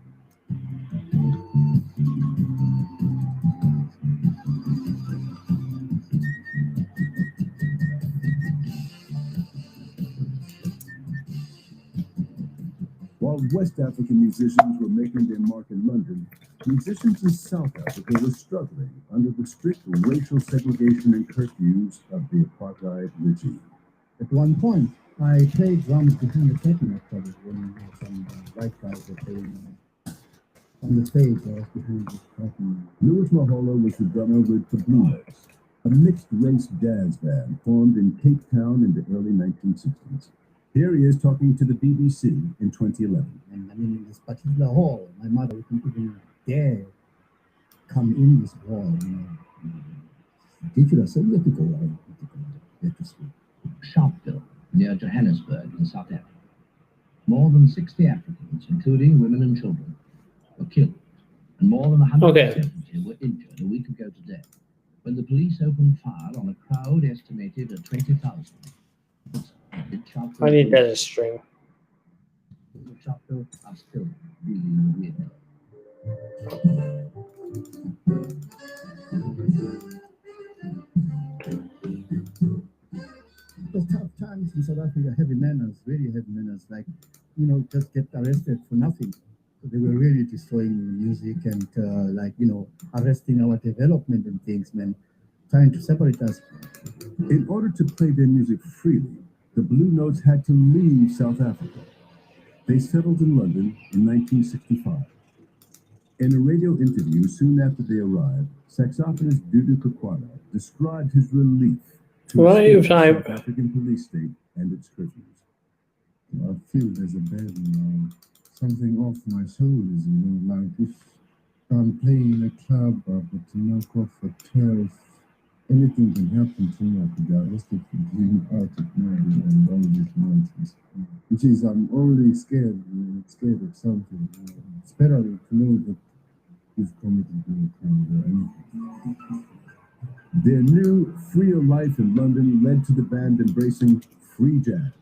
While While West African musicians were making their mark in London, musicians in South Africa were struggling under the strict racial segregation and curfews of the apartheid regime. At one point, I played drums behind the curtain actually when some white guys were playing on the stage. I was behind the curtain. Louis Mahola was the drummer with the Blue Notes, a mixed-race jazz band formed in Cape Town in the early 1960s. Here he is talking to the BBC in 2011. And I mean, in this particular hall, my mother wouldn't even dare come in this hall, you know. Ridiculous, so you have to go out. Sharpeville, near Johannesburg in South Africa. More than 60 Africans, including women and children, were killed, and more than 170 were injured a week ago today, when the police opened fire on a crowd estimated at 20,000. I need that as string. Sharpeville are still dealing with It was tough times in South Africa, heavy manners, really heavy manners, like, you know, just get arrested for nothing. So they were really destroying the music and like, you know, arresting our development and things, man, trying to separate us. In order to play their music freely, the Blue Notes had to leave South Africa. They settled in London in 1965. In a radio interview soon after they arrived, saxophonist Dudu Kakwala described his relief to escape the South African police state and its curfews. I feel there's a burden, something off my shoulders, you know, like if I'm playing in a club, but to knock off a terrorist, anything can happen to me. I could get arrested for being out at night and all this nonsense. Which is, I'm already scared, scared of something. It's better to know that you've committed no crime or anything. Their new, freer life in London led to the band embracing free jazz.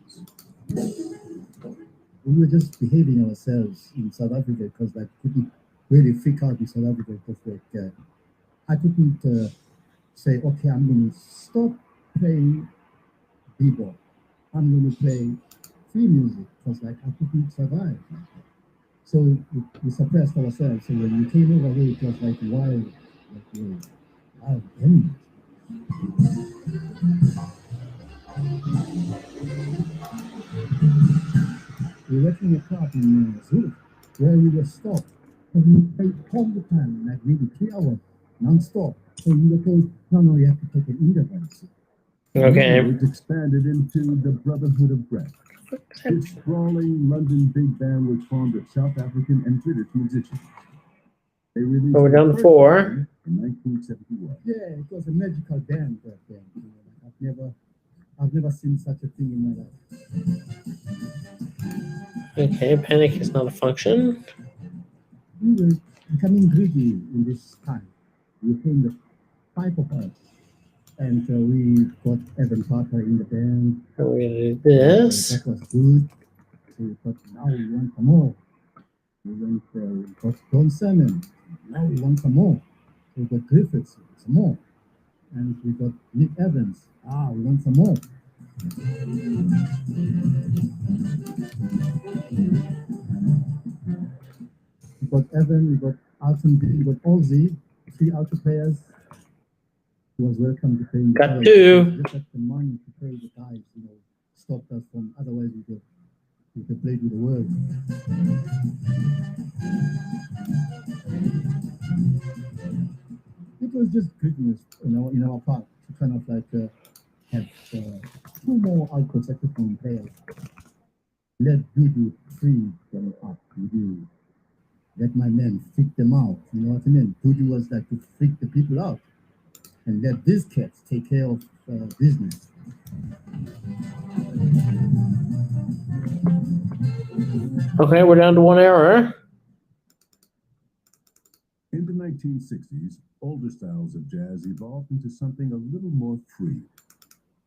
We were just behaving ourselves in South Africa because like couldn't really freak out in South Africa because like I couldn't say, okay, I'm going to stop playing bebop. I'm going to play free music because like I couldn't survive. So we suppressed ourselves. So when we came over here, it was like wild, wild energy. We were in a club in Zurich where we were stopped and we played all the time, like maybe 3 hours, non-stop. So we were told, no, you have to take an intervention. Okay. It expanded into the Brotherhood of Breath. This sprawling London big band was formed of South African and British musicians. They released we're down to their 4. first album in 1971. Yeah, it was a magical band back then. You know, I've never seen such a thing in my life. Okay, panic is not a function. We were becoming greedy in this time. We came the 5 of us. And we got Evan Parker in the band. So we're gonna do this. That was good. So we thought, now we want some more. We got Don Salmon. Now we want some more. So we got Griffiths, some more. And we got Nick Evans. We want some more. We got Evan, we got Alton B, we got Ozzy, 3 alto players. He was welcome to play. Got 2. Just that the money to pay the guys, you know, stopped us from. Otherwise, we could play with the world. It was just goodness, you know, in our part to kind of like have 2 more alto saxophone players. Let Dudu free them up. Dudu. Let my men freak them out. You know what I mean? Dudu was like to freak the people out. And let these cats take care of business. Okay, we're down to 1 error. In the 1960s, older styles of jazz evolved into something a little more free.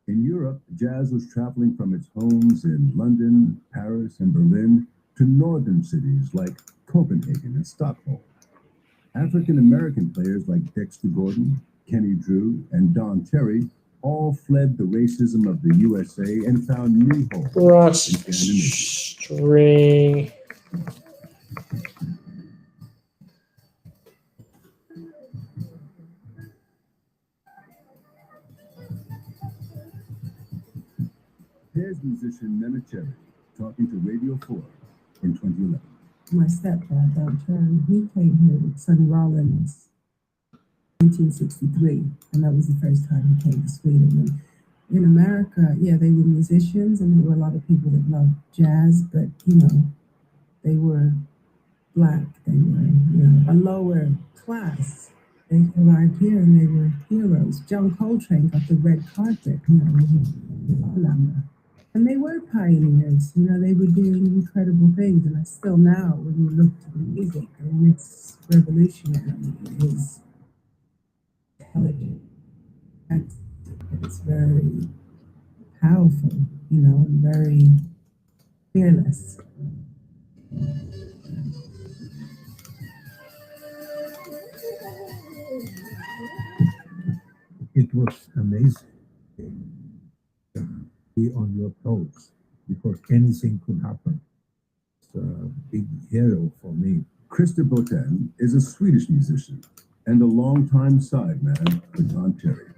In Europe, jazz was traveling from its homes in London, Paris, and Berlin to northern cities like Copenhagen and Stockholm. African-American players like Dexter Gordon, Kenny Drew, and Don Cherry all fled the racism of the USA and found new homes in Scandinavia. String. Jazz musician Nana Cherry talking to Radio 4 in 2011. My stepdad, Don Cherry, he came here with Sonny Rollins in 1963, and that was the first time he came to Sweden. And in America, yeah, they were musicians, and there were a lot of people that loved jazz, but, you know, they were black, they were, you know, a lower class. They arrived here and they were heroes. John Coltrane got the red carpet, you know, and they were pioneers, you know, they were doing incredible things. And I still now, when you look to the music, I mean, it's revolutionary. It is intelligent. It's very powerful, you know, and very fearless. It was amazing to be on your toes because anything could happen. It's a big hero for me. Christer Botten is a Swedish musician and a longtime sideman with Don Cherry.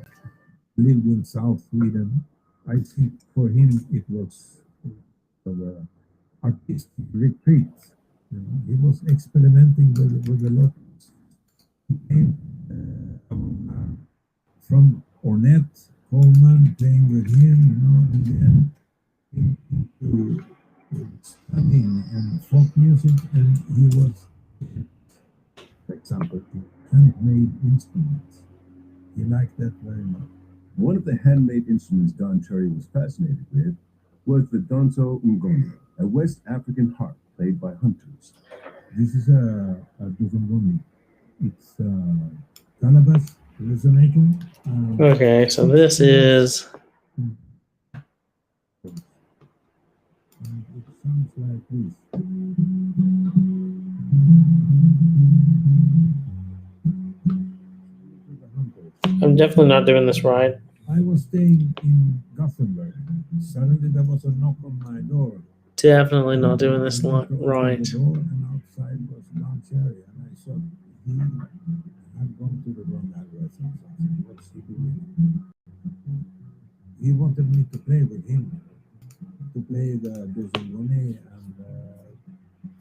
Lived in South Sweden. I think for him it was the artistic retreat. You know, he was experimenting with a lot. He came from Ornette Coleman, playing with him, you know, and then into studying and folk music, and he was, for example, handmade instruments. He liked that very much. One of the handmade instruments Don Cherry was fascinated with was the Donso Ngoni, a West African harp played by hunters. This is a duzungoni. It's calabash resonating. Okay, so this is. It sounds like this. I'm definitely not doing this right. I was staying in Gothenburg. Suddenly there was a knock on my door. Definitely not doing this right. And outside was Don Cherry, and I thought he had gone to the wrong address or something. What's he doing? He wanted me to play with him, to play the duzungoni, and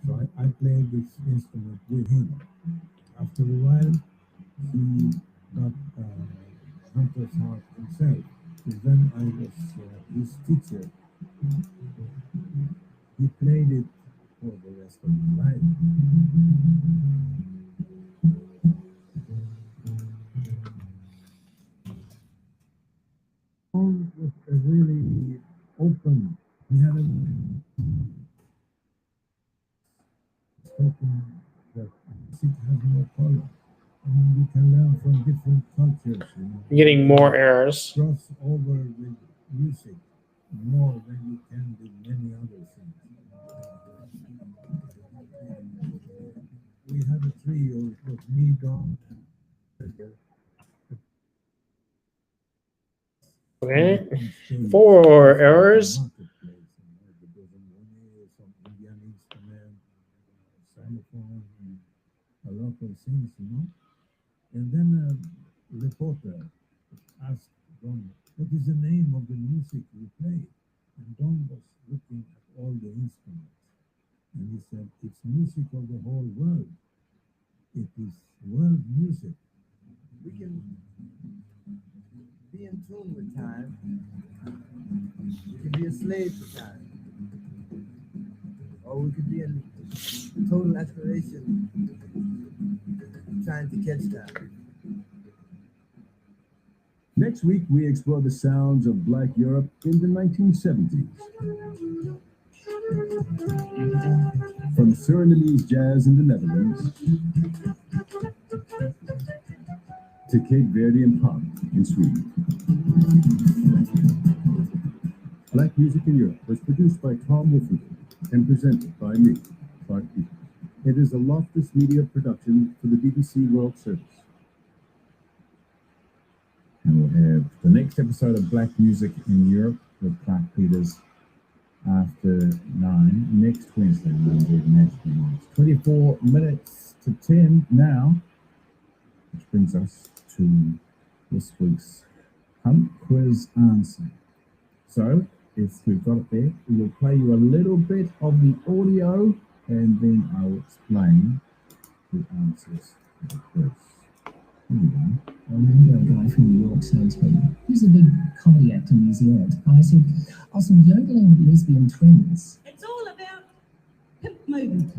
so I played this instrument with him. After a while, he got hunter's harp himself. So then I was his teacher. He played it for the rest of his life. Paul was really open. He had a spoken that music has no color. I mean, you can learn from different cultures. You know. Getting more errors. Cross over with music more than you can with many other things. We had a trio. It was me, Don. Okay, 4 errors. A lot of things, you know. And then a reporter asked Don, what is the name of the music you play? And Don was looking at all the instruments. And he said, it's music of the whole world. It is world music. We can be in tune with time. We can be a slave to time. Or we could be in total exploration, trying to catch time. Next week, we explore the sounds of Black Europe in the 1970s. From Surinamese jazz in the Netherlands to Cape Verdean pop in Sweden. Black Music in Europe was produced by Tom Wolfenden and presented by me, Clark Peters. It is a Loftus Media production for the BBC World Service. And we'll have the next episode of Black Music in Europe with Clark Peters after 9 next Wednesday. We'll do national news. 24 minutes to 10 now, which brings us to this week's Hump Quiz answer. So, if we've got it there, we will play you a little bit of the audio and then I will explain the answers to the quiz. Here we go. I remember a guy from New York saying to me, he's a big comedy actor in New Zealand. And I said, I was yodeling lesbian twins. It's all about hip movement.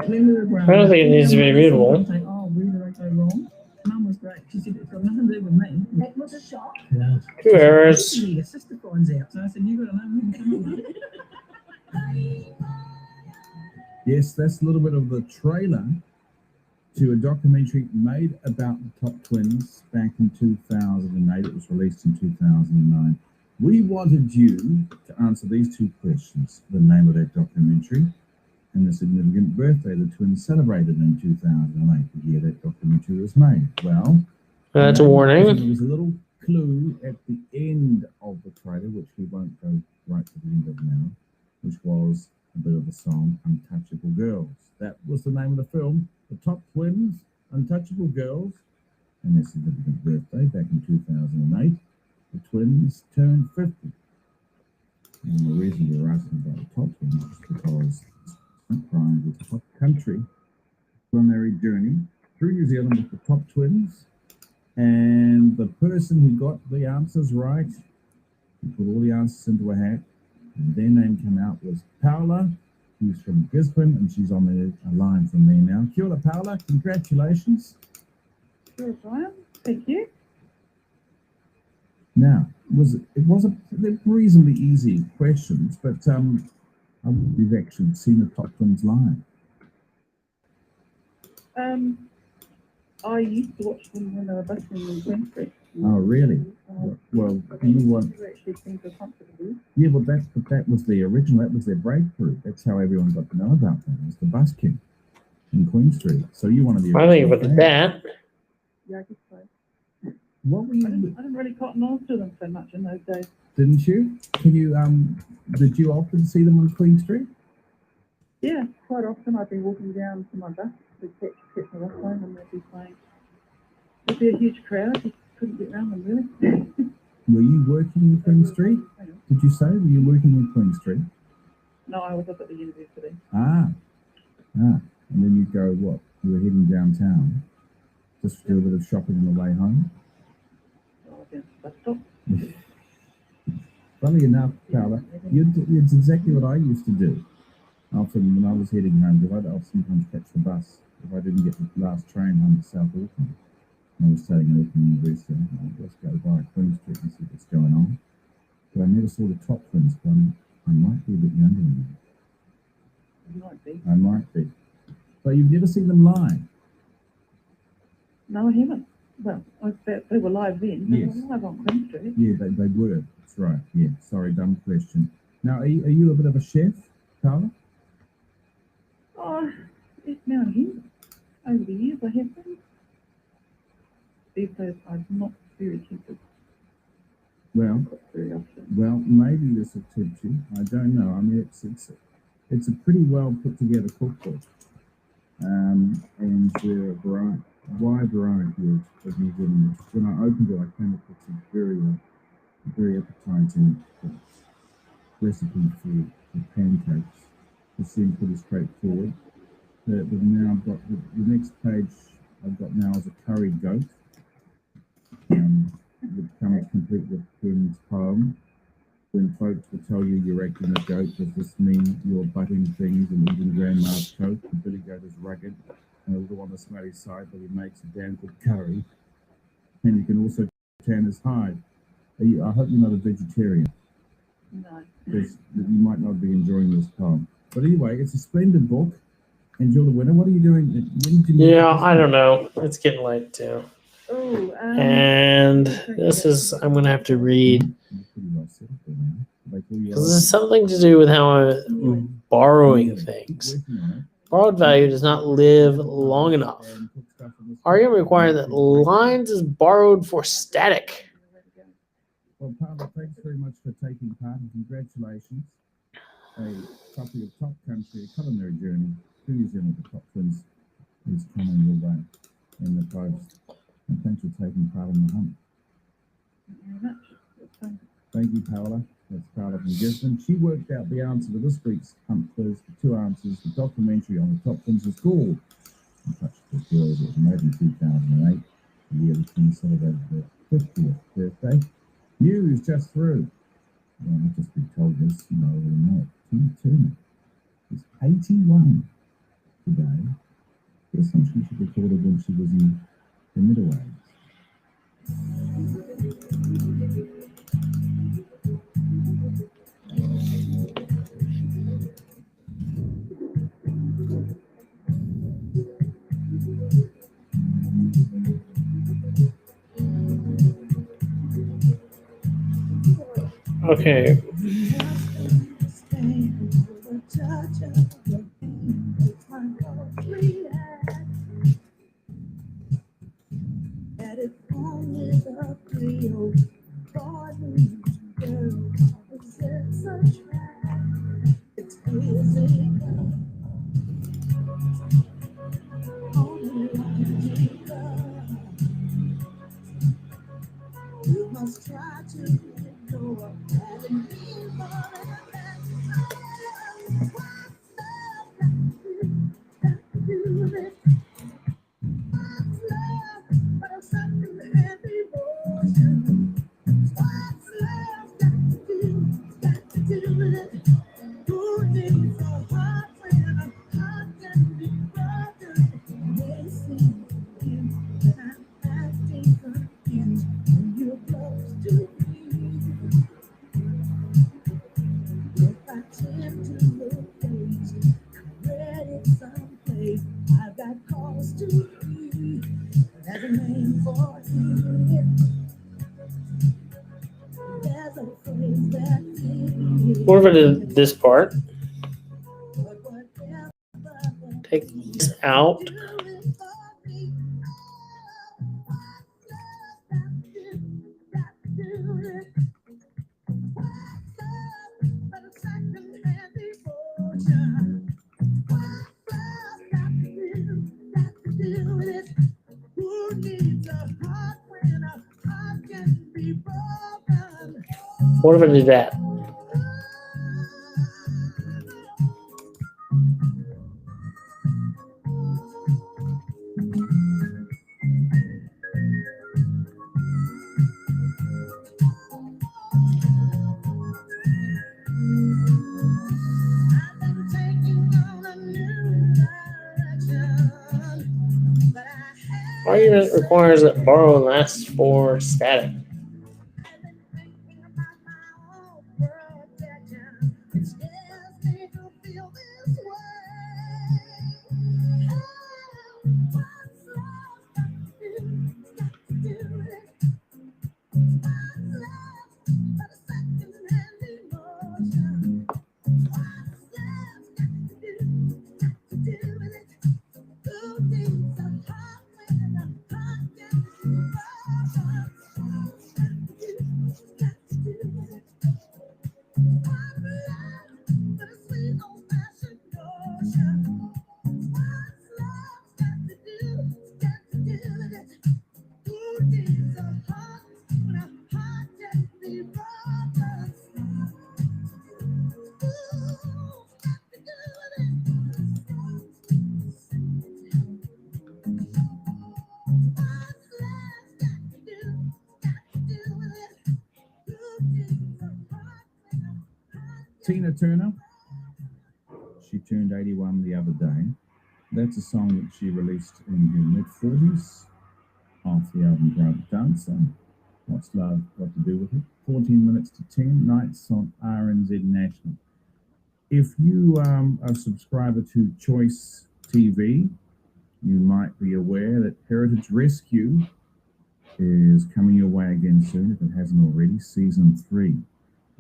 When we were growing I don't up, think it needs to be mutable. Say, oh, where did I go wrong? Mum was great. She said, it's got nothing to do with me. That was a shock. Yeah. 2 errors. Your sister finds out. So I said, you got to know who come on. Yes, that's a little bit of the trailer to a documentary made about the Top Twins back in 2008. It was released in 2009. We wanted you to answer these 2 questions: the name of that documentary and the significant birthday the twins celebrated in 2008, the year that documentary was made. Well, that's a warning. There was a little clue at the end of the trailer, which we won't go right to the end of now, which was a bit of the song Untouchable Girls. That was the name of the film. The Top Twins, Untouchable Girls, and their significant birthday back in 2008. The twins turned 50. And the reason we were asking about the Top Twins is because Prime was Top Country culinary journey through New Zealand with the Top Twins. And the person who got the answers right, who put all the answers into a hat, and their name came out was Paula, who's from Gisborne, and she's on the line from there now. Kia ora, Paula. Congratulations. Sure, Brian. Thank you. Now, it was a reasonably easy questions, but we've actually seen the Top Twins live. I used to watch them when they were busking in Queen Street. Oh, really? Well, you want? To actually sing for comfortably. Yeah, well, that was the original. That was their breakthrough. That's how everyone got to know about them. It was the busking in Queen Street. So you wanted the. I think about that. Yeah, I guess so. What were you? I didn't really cotton on to them so much in those days. Didn't you? Can you? Did you often see them on Queen Street? Yeah, quite often I'd be walking down to my bus to catch my bus home, and they'd be playing. It'd be a huge crowd. You couldn't get around them really. Were you working in Queen Street? Did you say? Were you working in Queen Street? No, I was up at the university. And then you go what? You were heading downtown, just to do a bit of shopping on the way home. Oh, down to the bus stop. Funny enough, Paula, it's exactly what I used to do. Often when I was heading home, because I'd sometimes catch the bus if I didn't get the last train home to South Auckland. I was studying at Auckland University. I'd just go by Queen Street and see what's going on. But I never saw the Top Twins, but I might be a bit younger than you. You might be. I might be. But you've never seen them live? No, I haven't. Well, they were live then. They Yes. were live on Queen Street. Yeah, they were. That's right. Yeah, sorry, dumb question. Now, are you a bit of a chef, Carla? Oh, it's now and again. Over the years, I have been. These days, I'm not very tempted. Well, Very often. well, maybe this will tempt you. I don't know. I mean, it's a pretty well put together cookbook, and there are a wide variety of New Zealand. When I opened it, I came across a very appetizing recipe for pancakes. It seemed pretty straightforward. But now I've got the next page. I've got now is a curried goat. It comes complete with Ken's poem. When folks will tell you you're acting a goat, does this mean you're butting things and eating grandma's coat? The billy goat is rugged and a little on the smelly side, but he makes a damn good curry. And you can also tan his hide. I hope you're not a vegetarian. No. Because you might not be enjoying this poem. But anyway, it's a splendid book. And you're the winner. What are you doing? Yeah, I don't know. It's getting late too. Oh, And this is, I'm going to have to read. Because this is something to do with how I'm borrowing things. Borrowed value does not live long enough. Argument requires that lines is borrowed for static. Well, Paula, thanks very much for taking part and congratulations. A copy of Top Country, a culinary journey to New Zealand, the Top Twins, is coming your way in the post. And thanks for taking part in the hunt. Thank you very much. That's fine. Thank you, Paola. That's Paola from Gisborne. She worked out the answer to this week's hunt quiz. The two answers. The documentary on the Top Twins is called Touch the Girls. It was made in 2008, the year the twins celebrated their 50th birthday. News just through. Well, I've just been told this, no, we're not. Tina Turner is 81 today. Guess when she recorded when she was in the middle age. Okay. You must try to let go of having been I've got cause to be. There's a name for it. There's a phrase that is. What if I did this part? Take this out. What if I did that? Argument requires that borrow lasts for static. Tina Turner, she turned 81 the other day. That's a song that she released in her mid-40s off the album Private Dancer. What's Love Got to Do With It? 14 minutes to 10 nights on RNZ National. If you are a subscriber to Choice TV, you might be aware that Heritage Rescue is coming your way again soon, if it hasn't already, season 3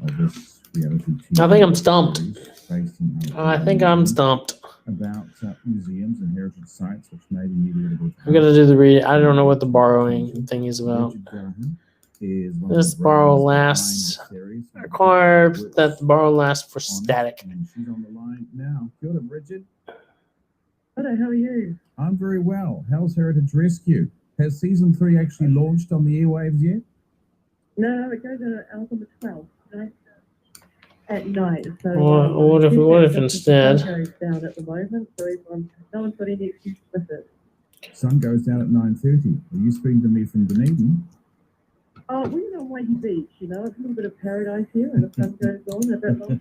of this reality TV. I think I'm stumped. Based in I think I'm stumped. About museums and heritage sites, which maybe need a little bit of I'm gonna do the read. I don't know what the borrowing thing is about. Richard Garrison is one of This the borrow brains behind lasts. the series. Required that the borrow lasts for static. And she's on the line now. Kia ora, Bridget. Hello, how are you? I'm very well. How's Heritage Rescue? Has season 3 actually launched on the airwaves yet? No, it goes out on the 12th, right? At night. So What if instead? The sun goes down at the moment, so no one's got any excuse to miss it. Sun goes down at 9:30. Are you speaking to me from Dunedin? Oh, we're on Wakey Beach, you know, it's a little bit of paradise here, and the sun goes on a bit longer.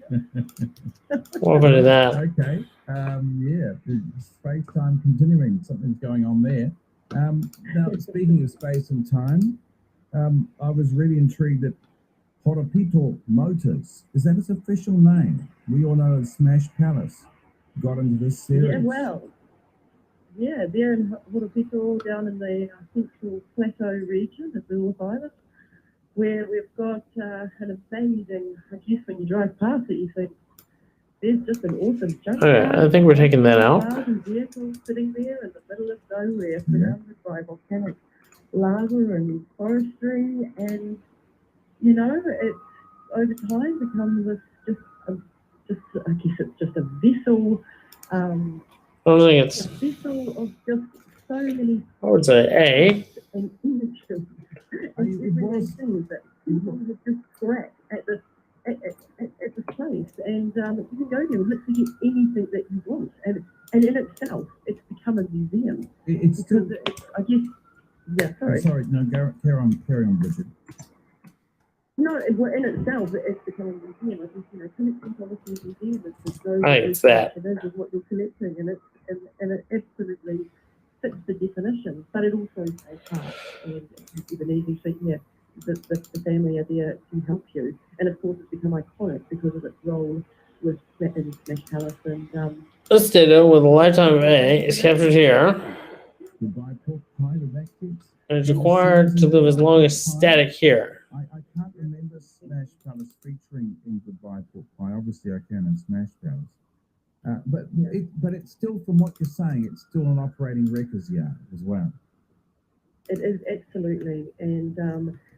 What about that? Okay. Yeah, the space-time continuing. Something's going on there. Now, speaking of space and time, I was really intrigued that Horopito Motors, is that its official name? We all know as Smash Palace got into this series. Yeah, well, yeah, they're in Horopito, down in the Central Plateau region of the North Island, where we've got an amazing, I guess when you drive past it, you think, there's just an awesome junkyard. Okay, I think we're taking that out. Cars and vehicles sitting there in the middle of nowhere, surrounded by volcanic lava and forestry, and you know, it's over time become this I guess it's just a vessel. I don't think it's. A vessel of just so many. I would say A. And images and everyday things that people have just scrapped at the place, and you can go there and literally get anything that you want, and in itself, it's become a museum. It's still. I guess. Yeah, sorry. Sorry, no, carry on, Bridget. No, in itself, it's become a museum. I think, you know, collecting policies museum is just so. I think it's that. It is what you're collecting, and it absolutely fits the definition, but it also says heart, and it's even easy to yeah. The family are there to help you, and of course it's become iconic because of its role with Smash Palace and This data with a lifetime of A is captured here. Goodbye, pork pie, the back kids. And it's required to live as long as static here. I can't remember Smash Palace featuring in Goodbye Pork Pie. Obviously, I can in Smash Palace. But it's still, from what you're saying, it's still an operating records yard as well. It is absolutely, and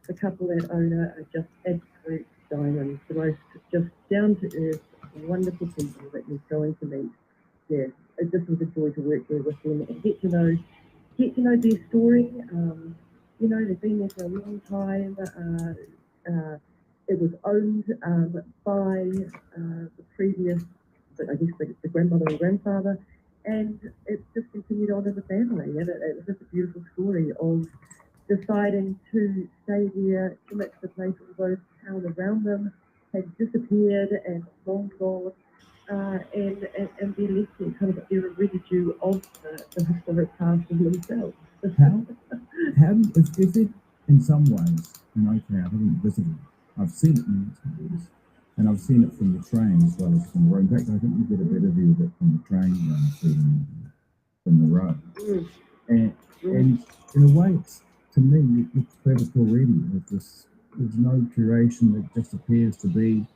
the couple that own it are just absolute diamonds, the most just down to earth, wonderful people that you're going to meet. Yeah, it just was a joy to work there with them and get to know their story. You know, they've been there for a long time. It was owned by the previous, I guess, the grandmother and grandfather, and it's just continued on as a family. And it was just a beautiful story of deciding to stay there, commit to the place where those towns around them had disappeared and long gone, and be left there, kind of a residue of the historic past of themselves. How is it in some ways? And okay, I haven't visited. I've seen it many times, and I've seen it from the train as well as from the road. In fact, I think you get a better view of it from the train than from the road. And in a way, it's, to me, it's perfect already. There's no curation. It just appears to be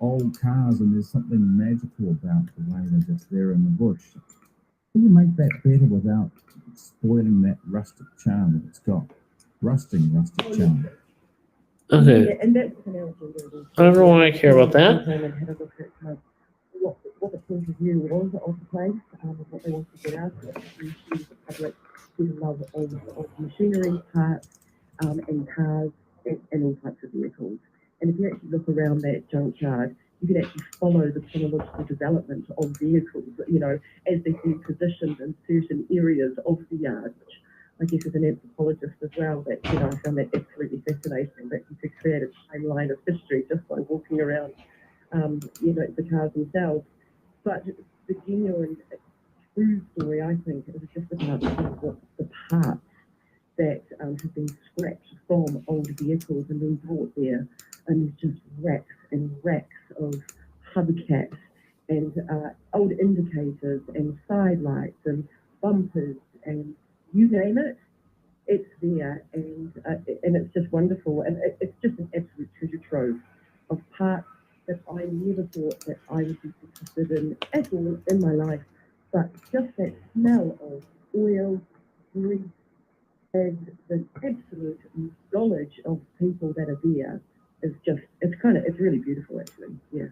old cars, and there's something magical about the way they're just there in the bush. Can you make that better without spoiling that rustic charm that it's got? Rustic charm. Okay. Yeah, and that's an analogy. I don't know why I care about that. And had a look at what the point of view was of the place, what they wanted to get out of it. And she, the public, she love of machinery, parts, and cars, and all types of vehicles. And if you actually look around that junkyard, you can actually follow the chronological development of vehicles, you know, as they've been positioned in certain areas of the yard, which I guess as an anthropologist as well, that, you know, I found that absolutely fascinating, that you could create a timeline of history just by walking around, you know, the cars themselves. But the genuine true story, I think, is just about the parts that have been scrapped from old vehicles and been brought there, and just racks and racks of hubcaps and old indicators and side lights and bumpers and you name it, it's there, and it's just wonderful, and it's just an absolute treasure trove of parts that I never thought that I would be interested in at all in my life, but just that smell of oil, grease, And the absolute knowledge of people that are there is just, it's really beautiful actually, yeah.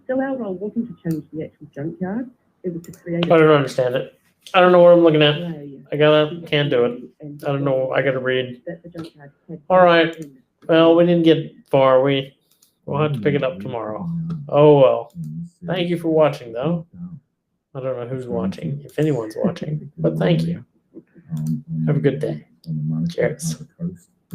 So our role wasn't to change the actual junkyard, it was to create I don't understand it. I don't know what I'm looking at. Yeah. Can't do it. I don't know. I gotta read. That the junkyard had. All right. Well, we didn't get far. We'll have to pick it up tomorrow. Oh well. Thank you for watching, though. I don't know who's watching, if anyone's watching, but thank you. Have a good day. Cheers. Coast.